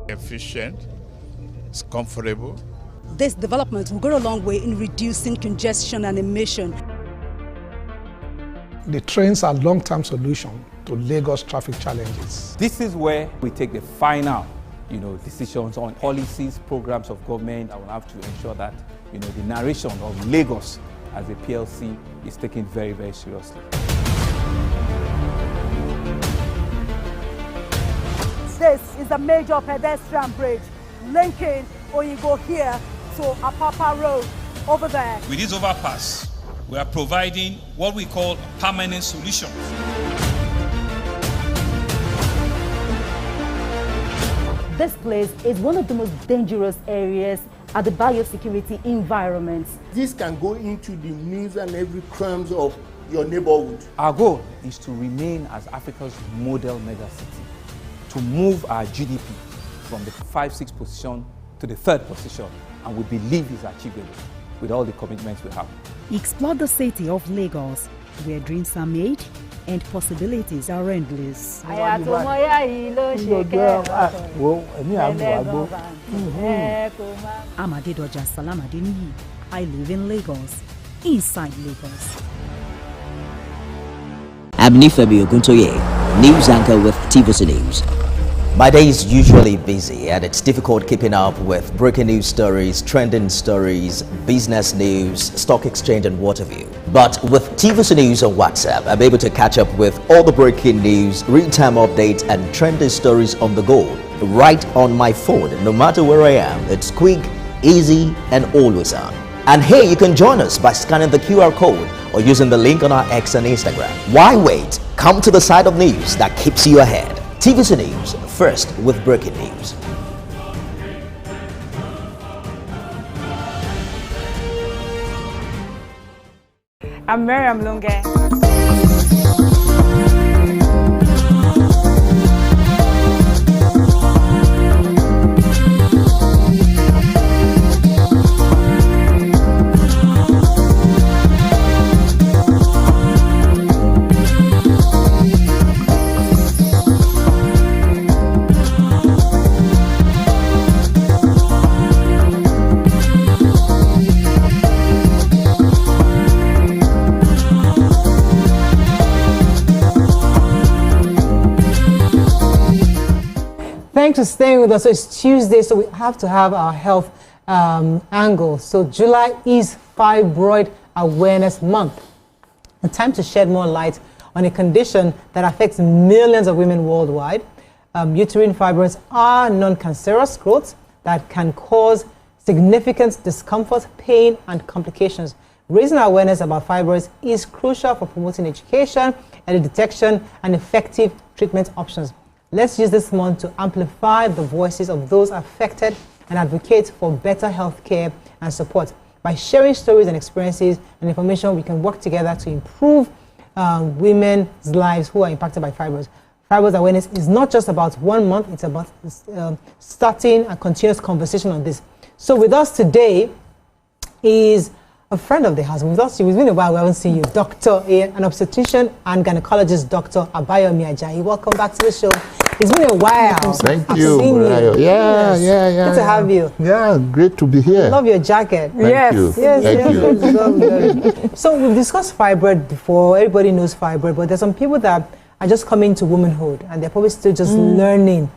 Efficient, it's comfortable. This development will go a long way in reducing congestion and emission. The trains are long-term solution to Lagos traffic challenges. This is where we take the final, decisions on policies, programs of government. I will have to ensure that, the narration of Lagos as a PLC is taken very, very seriously. This is a major pedestrian bridge linking Oyinbo here to Apapa Road over there. With this overpass, we are providing what we call permanent solutions. This place is one of the most dangerous areas at the biosecurity environment. This can go into the news and every crimes of your neighborhood. Our goal is to remain as Africa's model megacity, to move our GDP from the 5-6 position to the 3rd position, and we believe is achievable with all the commitments we have. Explore the city of Lagos, where dreams are made and possibilities are endless. I'm Adedoja Salam Adeniyi. I live in Lagos, inside Lagos. I'm Nifemi Oguntoye, news anchor with TVC News. My day is usually busy and it's difficult keeping up with breaking news stories, trending stories, business news, stock exchange and what have you. But with TVC News on WhatsApp, I'm able to catch up with all the breaking news, real-time updates and trending stories on the go, right on my phone, no matter where I am. It's quick, easy and always on. And here you can join us by scanning the QR code or using the link on our X and Instagram. Why wait? Come to the side of news that keeps you ahead. TVC News, first with breaking news. I'm Miriam Lunge. Thanks for staying with us. So it's Tuesday, so we have to have our health angle. So July is Fibroid Awareness Month. A time to shed more light on a condition that affects millions of women worldwide. Uterine fibroids are non-cancerous growths that can cause significant discomfort, pain, and complications. Raising awareness about fibroids is crucial for promoting education and the detection and effective treatment options. Let's use this month to amplify the voices of those affected and advocate for better health care and support. By sharing stories and experiences and information, we can work together to improve women's lives who are impacted by fibroids. Fibroids awareness is not just about 1 month, it's about starting a continuous conversation on this. So with us today is a friend of the house. It's been a while we haven't seen you, an obstetrician and gynecologist, Dr. Abayomi Ajayi. Welcome back to the show. It's been a while. Thank you. Yeah. Good to have you. Yeah, great to be here. I love your jacket. Thank you. Yes. So we've discussed fibroid before. Everybody knows fibroid, but there's some people that are just coming to womanhood and they're probably still just learning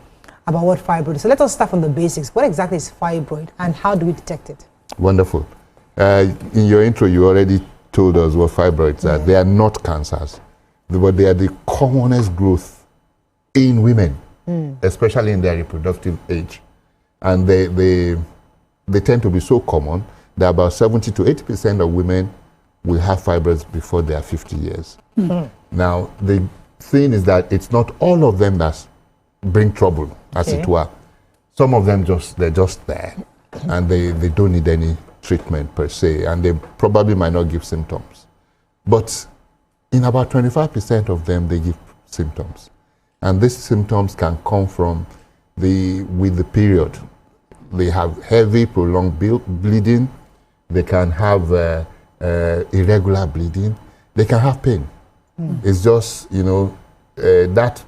about what fibroid is. So let us start from the basics. What exactly is fibroid and how do we detect it? Wonderful. In your intro, you already told us what fibroids are. They are not cancers, but they are the commonest growth in women, especially in their reproductive age. And they tend to be so common that about 70 to 80% of women will have fibroids before they are 50 years. Now, the thing is that it's not all of them that bring trouble, as it were. Some of them they're just there, and they don't need any treatment per se, and they probably might not give symptoms. But in about 25% of them, they give symptoms. And these symptoms can come from with the period. They have heavy, prolonged bleeding. They can have irregular bleeding. They can have pain. It's just, that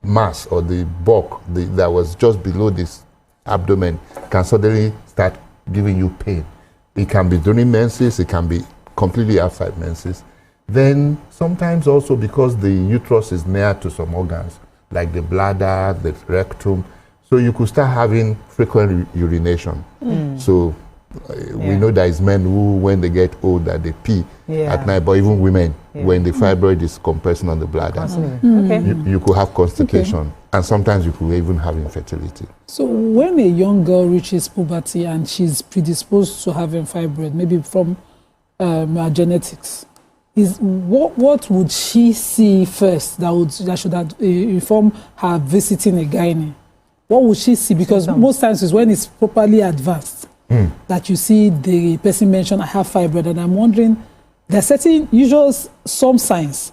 mass or the bulk that was just below this abdomen can suddenly start giving you pain. It can be during menses, it can be completely outside menses. Then sometimes also because the uterus is near to some organs, like the bladder, the rectum, so you could start having frequent urination. So we know there is men who, when they get old, that they pee at night, but even women, when the fibroid is compressing on the bladder, you could have constipation, and sometimes you could even have infertility. So when a young girl reaches puberty and she's predisposed to having fibroid, maybe from her genetics, what would she see first that should inform her visiting a gynae? What would she see? Because most times it's when it's properly advanced that you see the person mention, I have fibroid, and I'm wondering, there are certain some signs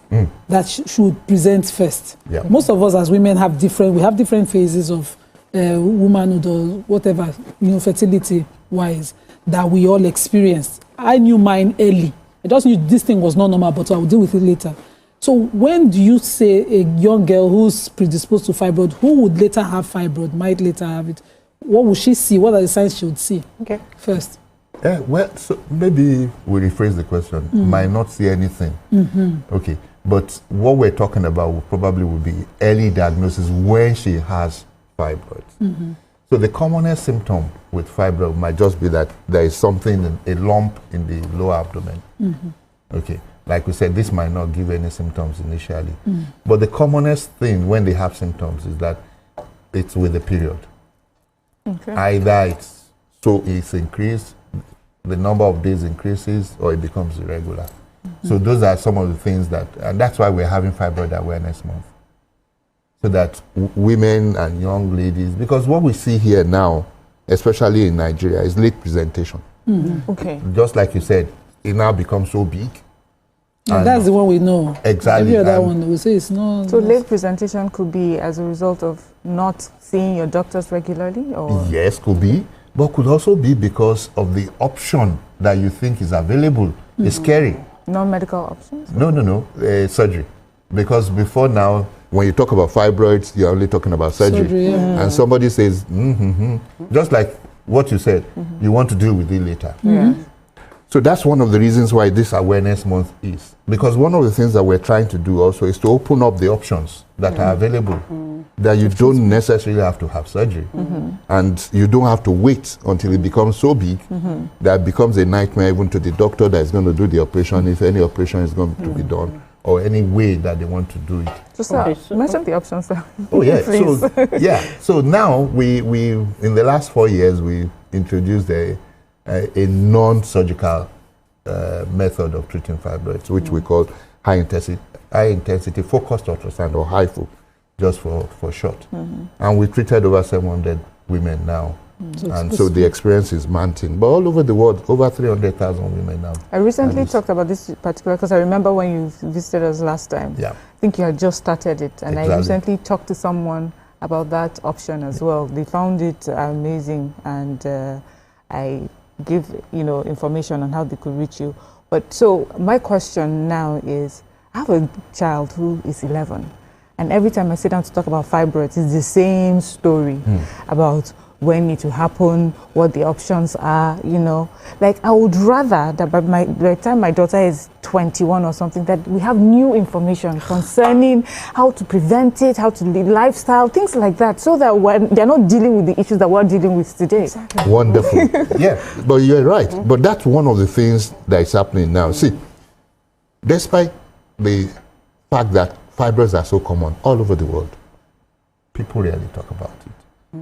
that should present first. Most of us as women have different phases of womanhood or whatever, fertility wise, that we all experienced. I knew mine early. I just knew this thing was not normal, but I will deal with it later. So when do you say a young girl who's predisposed to fibroid, who would later have fibroid, might later have it, what would she see? What are the signs she would see first? Well, so maybe we rephrase the question. Might not see anything. Okay, but what we're talking about probably would be early diagnosis when she has fibroids. So the commonest symptom with fibroid might just be that there is something, a lump in the lower abdomen. Okay, like we said, this might not give any symptoms initially. But the commonest thing when they have symptoms is that it's with the period. Either it's increased, the number of days increases, or it becomes irregular. So those are some of the things and that's why we're having Fibroid Awareness Month. So that women and young ladies, because what we see here now, especially in Nigeria, is late presentation. Just like you said, it now becomes so big. And that's the one we know. Exactly. Every other one we say it's not. So late presentation could be as a result of not seeing your doctors regularly, or yes, could be, but could also be because of the option that you think is available. It's scary. Non-medical options? No, surgery. Because before now, when you talk about fibroids, you're only talking about surgery. And somebody says, just like what you said, you want to deal with it later. So that's one of the reasons why this awareness month is. Because one of the things that we're trying to do also is to open up the options that are available, that you don't necessarily have to have surgery. And you don't have to wait until it becomes so big that it becomes a nightmare even to the doctor that is going to do the operation, if any operation is going to be done, or any way that they want to do it. Just mention the options, sir. Oh yeah, so now we in the last 4 years we introduced a non-surgical method of treating fibroids, which we call high intensity focused ultrasound, or HIFU, just for short. And we treated over 700 women now. So the experience is mounting. But all over the world, over 300,000 women now. I recently talked about this particular, because I remember when you visited us last time. Yeah. I think you had just started it. And I recently talked to someone about that option as well. They found it amazing, and I give information on how they could reach you. But so my question now is, I have a child who is 11, and every time I sit down to talk about fibroids, it's the same story about when it will happen, what the options are, Like, I would rather that by the time my daughter is 21 or something, that we have new information concerning how to prevent it, how to live lifestyle, things like that, so that when they're not dealing with the issues that we're dealing with today. Exactly. Wonderful. Yeah, but you're right. But that's one of the things that is happening now. See, despite the fact that fibroids are so common all over the world, people rarely talk about it.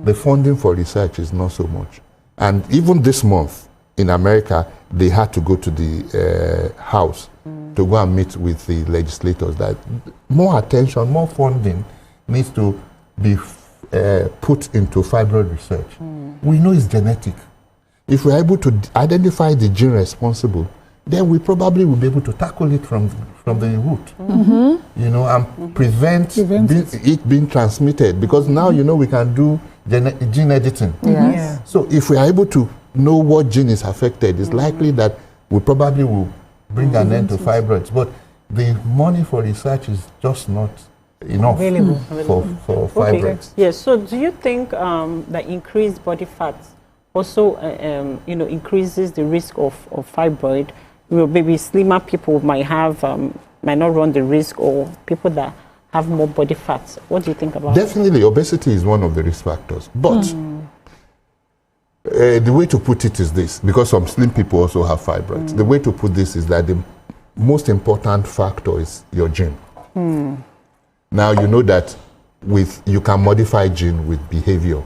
The funding for research is not so much. And even this month in America, they had to go to the House to go and meet with the legislators that more attention, more funding needs to be put into fibroid research. We know it's genetic. If we're able to identify the gene responsible, then we probably will be able to tackle it from the root, and prevent it being transmitted. Because now, we can do gene editing. Yes. So if we are able to know what gene is affected, it's likely that we probably will bring an end to fibroids. But the money for research is just not enough for fibroids. Yes. So do you think that increased body fat also, increases the risk of fibroid? Maybe slimmer people might not run the risk, or people that have more body fat. What do you think about Definitely, obesity is one of the risk factors. But the way to put it is this, because some slim people also have fibroids. The way to put this is that the most important factor is your gene. Now, you know that you can modify gene with behavior.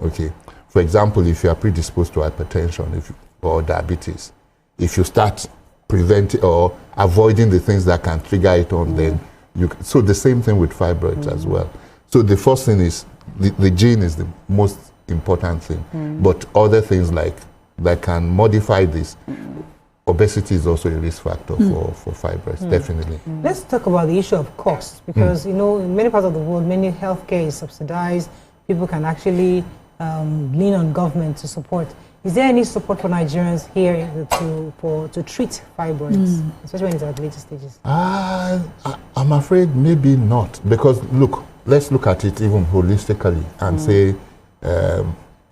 Okay. For example, if you are predisposed to hypertension or diabetes, if you start preventing or avoiding the things that can trigger it on, then so the same thing with fibroids as well. So the first thing is the gene is the most important thing, but other things that can modify this. Obesity is also a risk factor for fibroids, definitely. Let's talk about the issue of cost, because in many parts of the world, many healthcare is subsidized. People can actually lean on government to support. Is there any support for Nigerians here to treat fibroids, especially when it's at later stages? I'm afraid maybe not, because let's look at it even holistically and say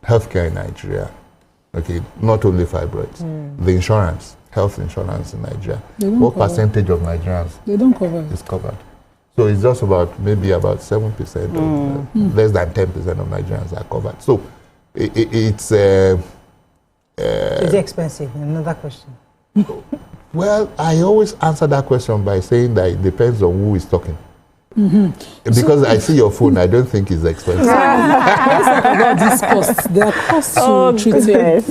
healthcare in Nigeria. Okay, not only fibroids, the insurance, health insurance in Nigeria. What percentage of Nigerians is covered? So it's just maybe about 7%, or less than 10% of Nigerians are covered. So it's is it expensive? Another question. Well, I always answer that question by saying that it depends on who is talking. Because I see your phone, I don't think it's expensive. Let's talk about these costs. There are costs to treating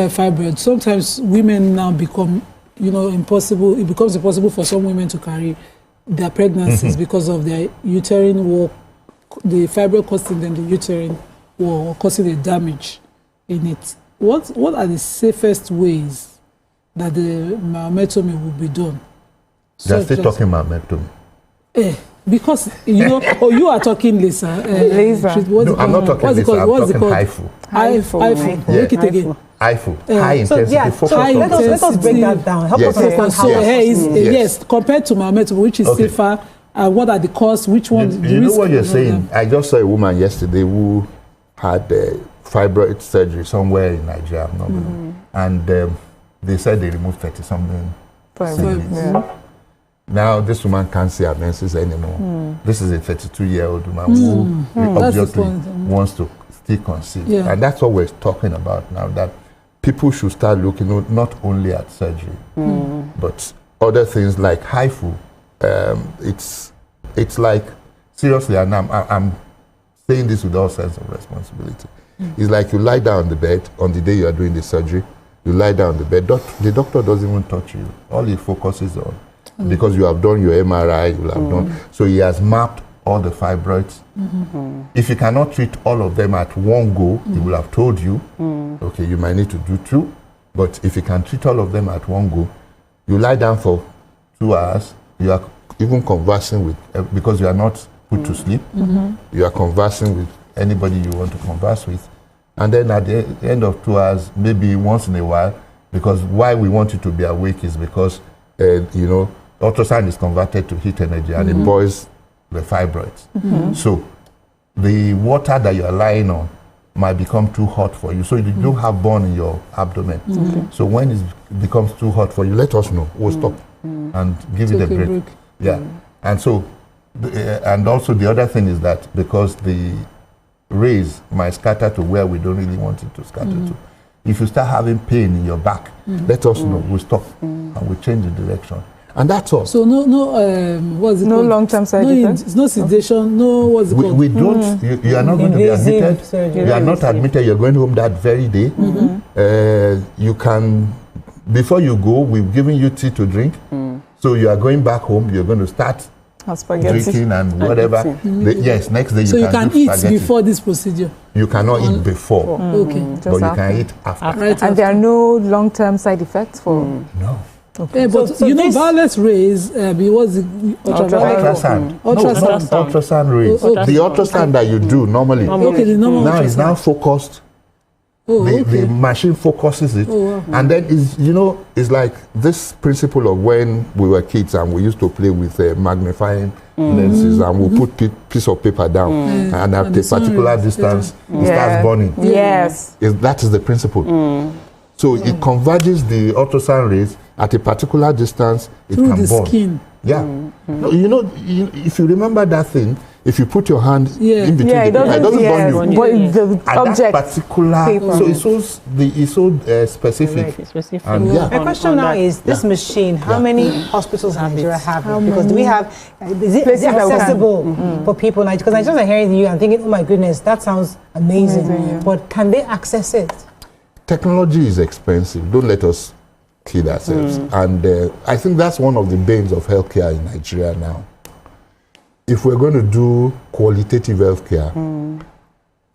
fibroids. Sometimes women now become, impossible. It becomes impossible for some women to carry their pregnancies because of their uterine wall, the fibroid causing them the uterine wall, causing the damage in it. What are the safest ways that the mammectomy will be done? They're still talking mammectomy. Because you are talking laser. Laser. No, I'm not talking laser. I'm talking HIFU. HIFU. Make it again. HIFU. High intensity focus. Let us break that down. Help us understand how. Yes, compared to mammectomy, which is safer. What are the costs? Which one? You know what you're saying? I just saw a woman yesterday who had fibroid surgery somewhere in Nigeria, and they said they removed 30-something fibroids. Now this woman can't see her menses anymore. This is a 32-year-old woman who obviously wants to still conceive. And that's what we're talking about now, that people should start looking not only at surgery, but other things like HIFU. It's like, seriously, and I'm saying this with all sense of responsibility. It's like you lie down on the bed on the day you are doing the surgery, You lie down on the bed. The doctor doesn't even touch you. All he focuses on, because you have done your MRI, you have done. So he has mapped all the fibroids. If you cannot treat all of them at one go, he will have told you, okay, you might need to do 2. But if you can treat all of them at one go, you lie down for 2 hours. You are even conversing with, because you are not put to sleep. You are conversing with anybody you want to converse with. And then at the end of 2 hours, maybe once in a while, because why we want you to be awake is because, you know, ultrasound is converted to heat energy and it boils the fibroids. So the water that you are lying on might become too hot for you. So you don't have burn in your abdomen. So when it becomes too hot for you, let us know. We'll stop and give it a break. Yeah. And so, and also the other thing is that because the rays might scatter to where we don't really want it to scatter to. If you start having pain in your back, let us know. We'll stop and we'll change the direction. And that's all. So what's it no called? long-term side effects? No sedation, no what's it called? We don't, you are not going to be admitted. Surgery. You are not admitted, you're going home that very day. You can, before you go, we've given you tea to drink. So you are going back home, you're going to start drinking and whatever. Yes, next day so you can do eat spaghetti. before this procedure? You cannot eat before. Okay. But you can eat after. Right And there are no long-term side effects for... No. Okay. But so you know, violet rays, what's the ultrasound. Ultrasound. No, ultrasound rays. The ultrasound that you do normally, now is now focused. The machine focuses it, and then it's like this principle of when we were kids and we used to play with magnifying lenses, and we'll put piece of paper down, and at a particular distance, it starts burning. Yes, that is the principle. So it converges the ultrasound rays at a particular distance. It through can the burn. skin. Yeah. No, if you remember that thing, if you put your hand in between it doesn't burn you. But the object, that particular paper. So it's so specific. And My question now is, this machine, how many hospitals in Nigeria have it? Because do we have, is it accessible for people? Because I just hearing you and thinking, oh my goodness, that sounds amazing. But can they access it? Technology is expensive. Don't let us kid ourselves. And I think that's one of the banes of healthcare in Nigeria now. If we're going to do qualitative healthcare,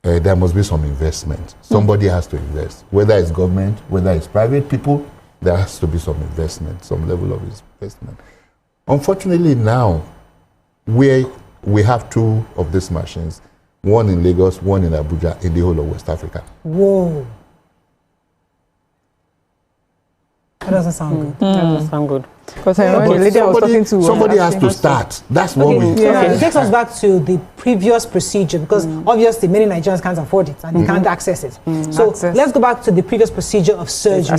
there must be some investment. Somebody has to invest. Whether it's government, whether it's private people, there has to be some investment, some level of investment. Unfortunately now, we have 2 of these machines, one in Lagos, one in Abuja, in the whole of West Africa. Whoa. That doesn't sound good. That doesn't sound good. Because I remember the lady I was talking to. Somebody has to start. That's what we. It takes us back to the previous procedure, because obviously many Nigerians can't afford it and they can't access it. So let's go back to the previous procedure of surgery.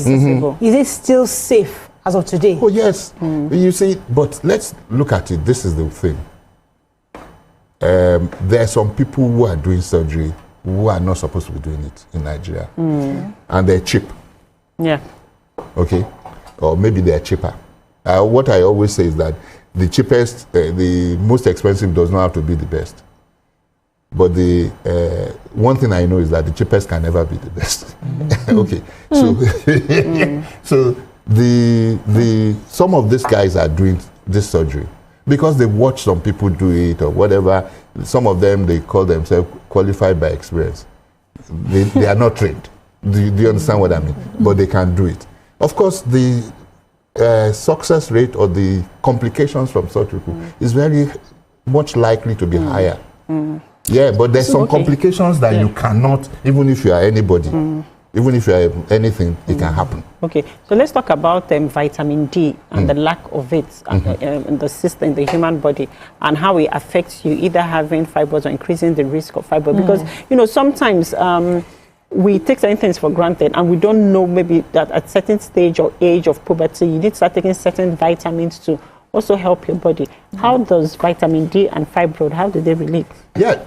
Is it still safe as of today? Oh yes. You see, but let's look at it. This is the thing. There are some people who are doing surgery who are not supposed to be doing it in Nigeria, and they're cheap. Yeah. Okay, or maybe they're cheaper. What I always say is that the cheapest, the most expensive does not have to be the best. But the one thing I know is that the cheapest can never be the best. Okay, so some of these guys are doing this surgery because they watch some people do it or whatever. Some of them, they call themselves qualified by experience. They are not trained. Do you understand what I mean? But they can do it. Of course, the success rate or the complications from surgery is very much likely to be higher. Yeah, but there's some complications that you cannot, even if you are anybody, even if you are anything, it can happen. Okay, so let's talk about vitamin D and the lack of it in the system, in the human body, and how it affects you, either having fibroids or increasing the risk of fibroids. Because, sometimes we take certain things for granted and we don't know maybe that at certain stage or age of puberty, you need to start taking certain vitamins to also help your body. How does vitamin D and fibroid, how do they relate? Yeah,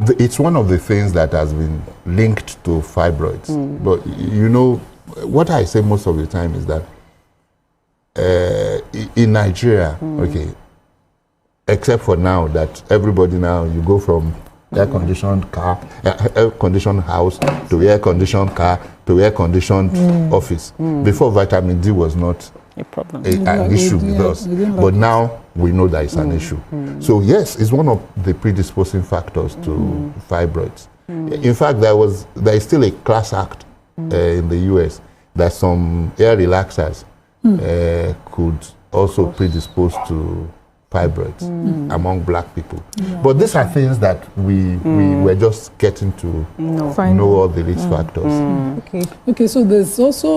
it's one of the things that has been linked to fibroids. But what I say most of the time is that in Nigeria, okay, except for now that everybody now, you go from air-conditioned car, air-conditioned house to air-conditioned car to air-conditioned office. Before, vitamin D was not a problem, an issue with us. But now we know that it's an issue. So yes, it's one of the predisposing factors to fibroids. In fact, there is still a class act in the US that some hair relaxers could also predispose to fibroids among black people. But these are things that we were just getting to know all the risk factors. Okay, so there's also,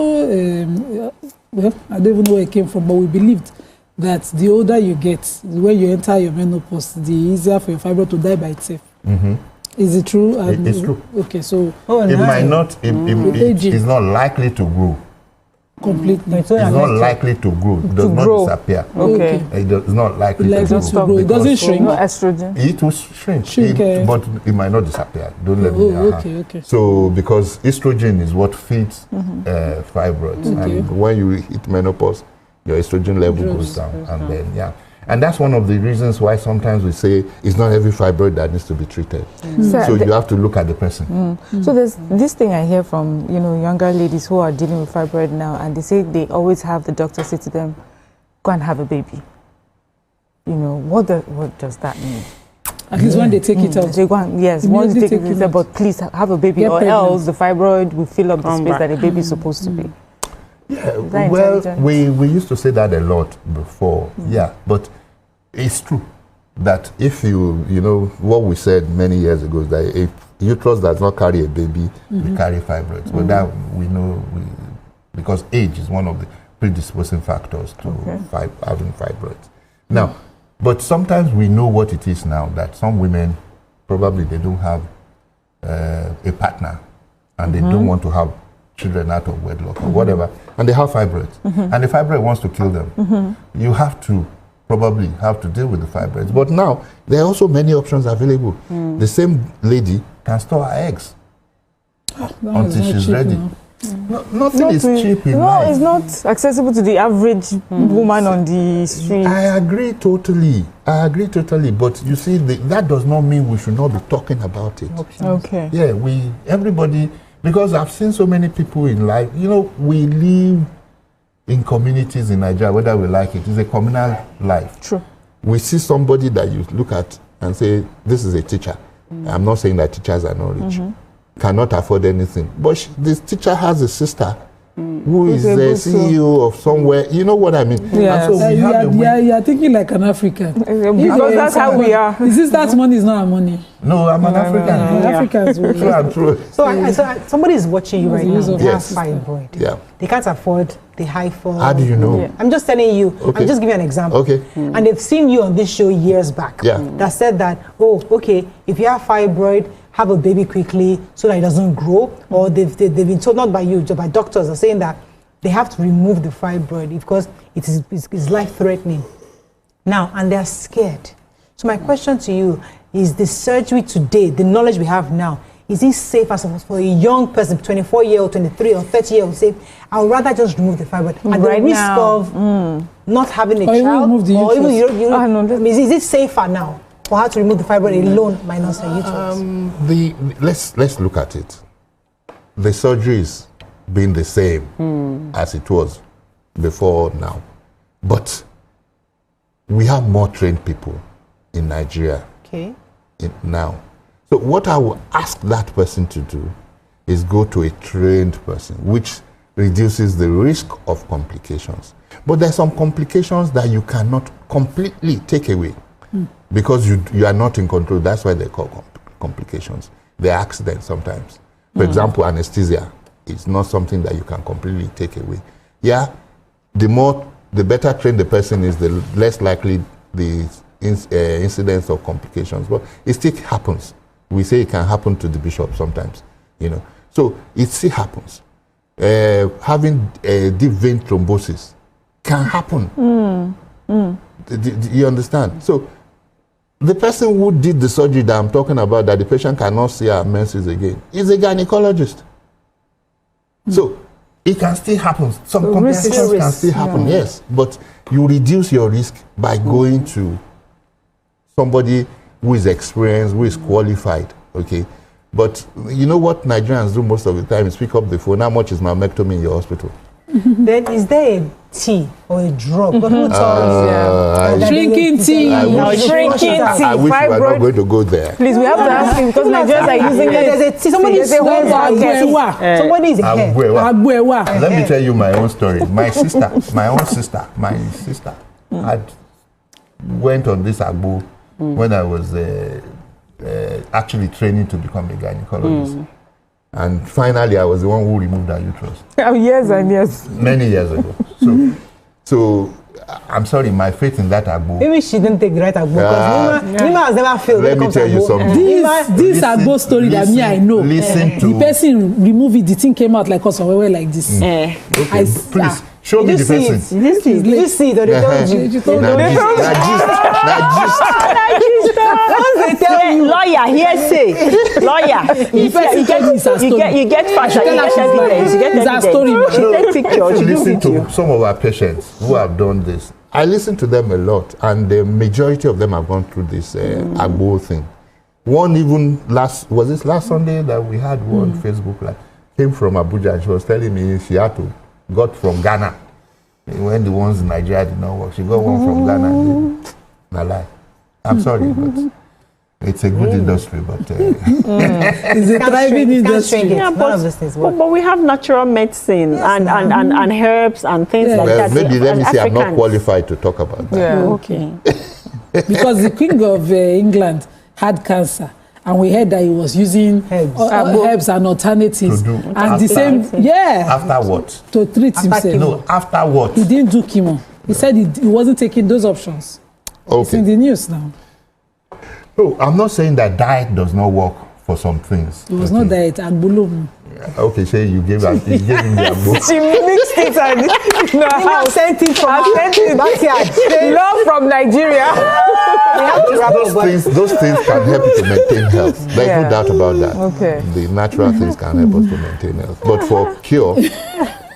well, I don't even know where it came from, but we believed that the older you get, when you enter your menopause, the easier for your fibroid to die by itself. Is it true? It's true. Okay, so it might not, it's not likely to grow. Completely. It's not likely to grow. It does not disappear. Okay. It's not likely to grow. It doesn't shrink. No estrogen. It will shrink, but it might not disappear. Don't let me okay. So, because estrogen is what feeds fibroids. And when you hit menopause, your estrogen level goes down. And then, and that's one of the reasons why sometimes we say it's not every fibroid that needs to be treated. So you have to look at the person. So there's this thing I hear from younger ladies who are dealing with fibroid now, and they say they always have the doctor say to them, "Go and have a baby." What does that mean? At least when they take it out. They go and, yes, once they take it out, but please have a baby, or else the fibroid will fill up the space that a baby is supposed to be. Yeah, well, we used to say that a lot before. Yeah, but it's true that if you what we said many years ago is that if uterus does not carry a baby, we carry fibroids. But that we know because age is one of the predisposing factors to having fibroids. Now, but sometimes we know what it is now, that some women probably they don't have a partner and they don't want to have children out of wedlock or whatever, and they have fibroids, and the fibroid wants to kill them. You probably have to deal with the fibroids. But now, there are also many options available. The same lady can store her eggs until she's ready. Nothing is cheap in life. It's not accessible to the average woman on the street. I agree totally. But you see, that does not mean we should not be talking about it. Okay. Yeah, everybody, because I've seen so many people in life, we live in communities in Nigeria, whether we like it. It's a communal life. True. We see somebody that you look at and say, this is a teacher. I'm not saying that teachers are not rich, cannot afford anything. But this teacher has a sister who is the CEO of somewhere. You know what I mean? Yeah. So you're thinking like an African. Because that's how we are. That money is not our money. No, I'm an African. Africans. True. So somebody is watching you right now. They have fibroid. Yeah. They can't afford the high fall. How do you know? Yeah. I'm just telling you. Okay. I'm just giving you an example. Okay. And they've seen you on this show years back. Yeah. That said that, if you have fibroid, have a baby quickly so that it doesn't grow. Or they've been told, not by you, but by doctors, are saying that they have to remove the fibroid because it's life-threatening. Now, and they're scared. So my question to you is, the surgery today, the knowledge we have now, is it safe as for a young person, 24-year-old, 23 or 30-year-old, say, I would rather just remove the fibroid at the risk of not having a child? Is it safer now for her to remove the fibroid alone minus her uterus? Let's look at it. The surgery is being the same as it was before now. But we have more trained people in Nigeria now. So what I will ask that person to do is go to a trained person, which reduces the risk of complications. But there are some complications that you cannot completely take away because you are not in control. That's why they call complications. They're accidents sometimes. For example, anesthesia is not something that you can completely take away. Yeah, the better trained the person is, the less likely the incidence of complications. But it still happens. We say it can happen to the bishop sometimes, So it still happens. Having a deep vein thrombosis can happen. Do you understand? So the person who did the surgery that I'm talking about, that the patient cannot see her menses again, is a gynecologist. So it can still happen. Some complications can still happen, yes. But you reduce your risk by going to somebody who is experienced, who is qualified, okay? But you know what Nigerians do most of the time is pick up the phone. How much is mammectomy in your hospital? Then is there a tea or a drug? Drinking tea. I wish we were not going to go there. Please, we have to ask him because Nigerians are using it. There's a tea. Somebody's head. Let me tell you my own story. My own sister had went on this agbo when I was actually training to become a gynecologist. And finally, I was the one who removed her uterus. Years and years. Many years ago. So I'm sorry, my faith in that agbo. Maybe she didn't take the right agbo because Nima has never failed. Let me tell you something. This agbo story that me I know. The person removed it, the thing came out like us or like this. Okay, please. Show me the person. This is or they told you. Lawyer, hearsay. Lawyer. You get fashion, you get evidence. You get evidence. She take pictures. Listen to some of our patients who have done this. I listen to them a lot, and the majority of them have gone through this agbo thing. One even last Sunday that we had one Facebook live came from Abuja, and she was telling me she had to got from Ghana. When the ones in Nigeria did not work, she got one from Ghana. Nah, lie. I'm sorry, but it's a good industry, but it's a thriving industry. Yeah, but we have natural medicine and herbs and things like that. Maybe let me say I'm not qualified to talk about that. Yeah, okay. Because the King of England had cancer. And we heard that he was using herbs and alternatives. And the same, After what? To treat himself. No, after what? He didn't do chemo. He said he wasn't taking those options. Okay. It's in the news now. No, I'm not saying that diet does not work for some things. It was not diet, agbolo. Okay, say you gave him the agbo. She mixed it and sent it from backyard. Love from Nigeria. Those things can help you to maintain health. There's no doubt about that. Okay. The natural things can help us to maintain health. But for cure,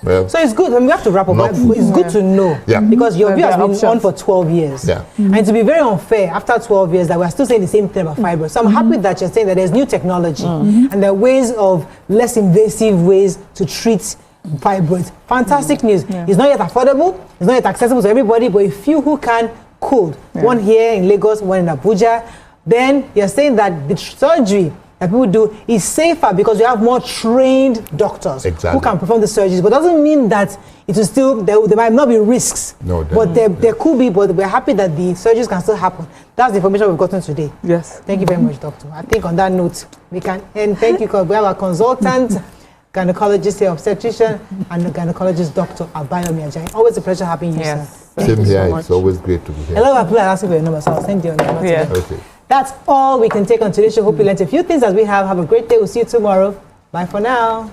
well, so it's good. We have to wrap up. It's good to know because your view has been on for 12 years. Yeah. And to be very unfair, after 12 years, that we're still saying the same thing about fibroids. So I'm happy that you're saying that there's new technology and there are ways of less invasive ways to treat fibroids. Fantastic news. It's not yet affordable. It's not yet accessible to everybody, but a few who can could. One here in Lagos, one in Abuja. Then you're saying that the surgery that people do is safer because we have more trained doctors who can perform the surgeries. But doesn't mean that it will still, there might not be risks. No, but there could be, but we're happy that the surgeries can still happen. That's the information we've gotten today. Yes. Thank you very much, doctor. I think on that note, we can end. Thank you, because we have a consultant, gynecologist here, obstetrician, and a gynecologist, Dr. Abayomi Ajayi. Always a pleasure having you, sir. Same here. It's always great to be here. A lot of people are asking for your number, so I'll send you your number today. Okay. That's all we can take on today's show. Hope you learned a few things as we have. Have a great day. We'll see you tomorrow. Bye for now.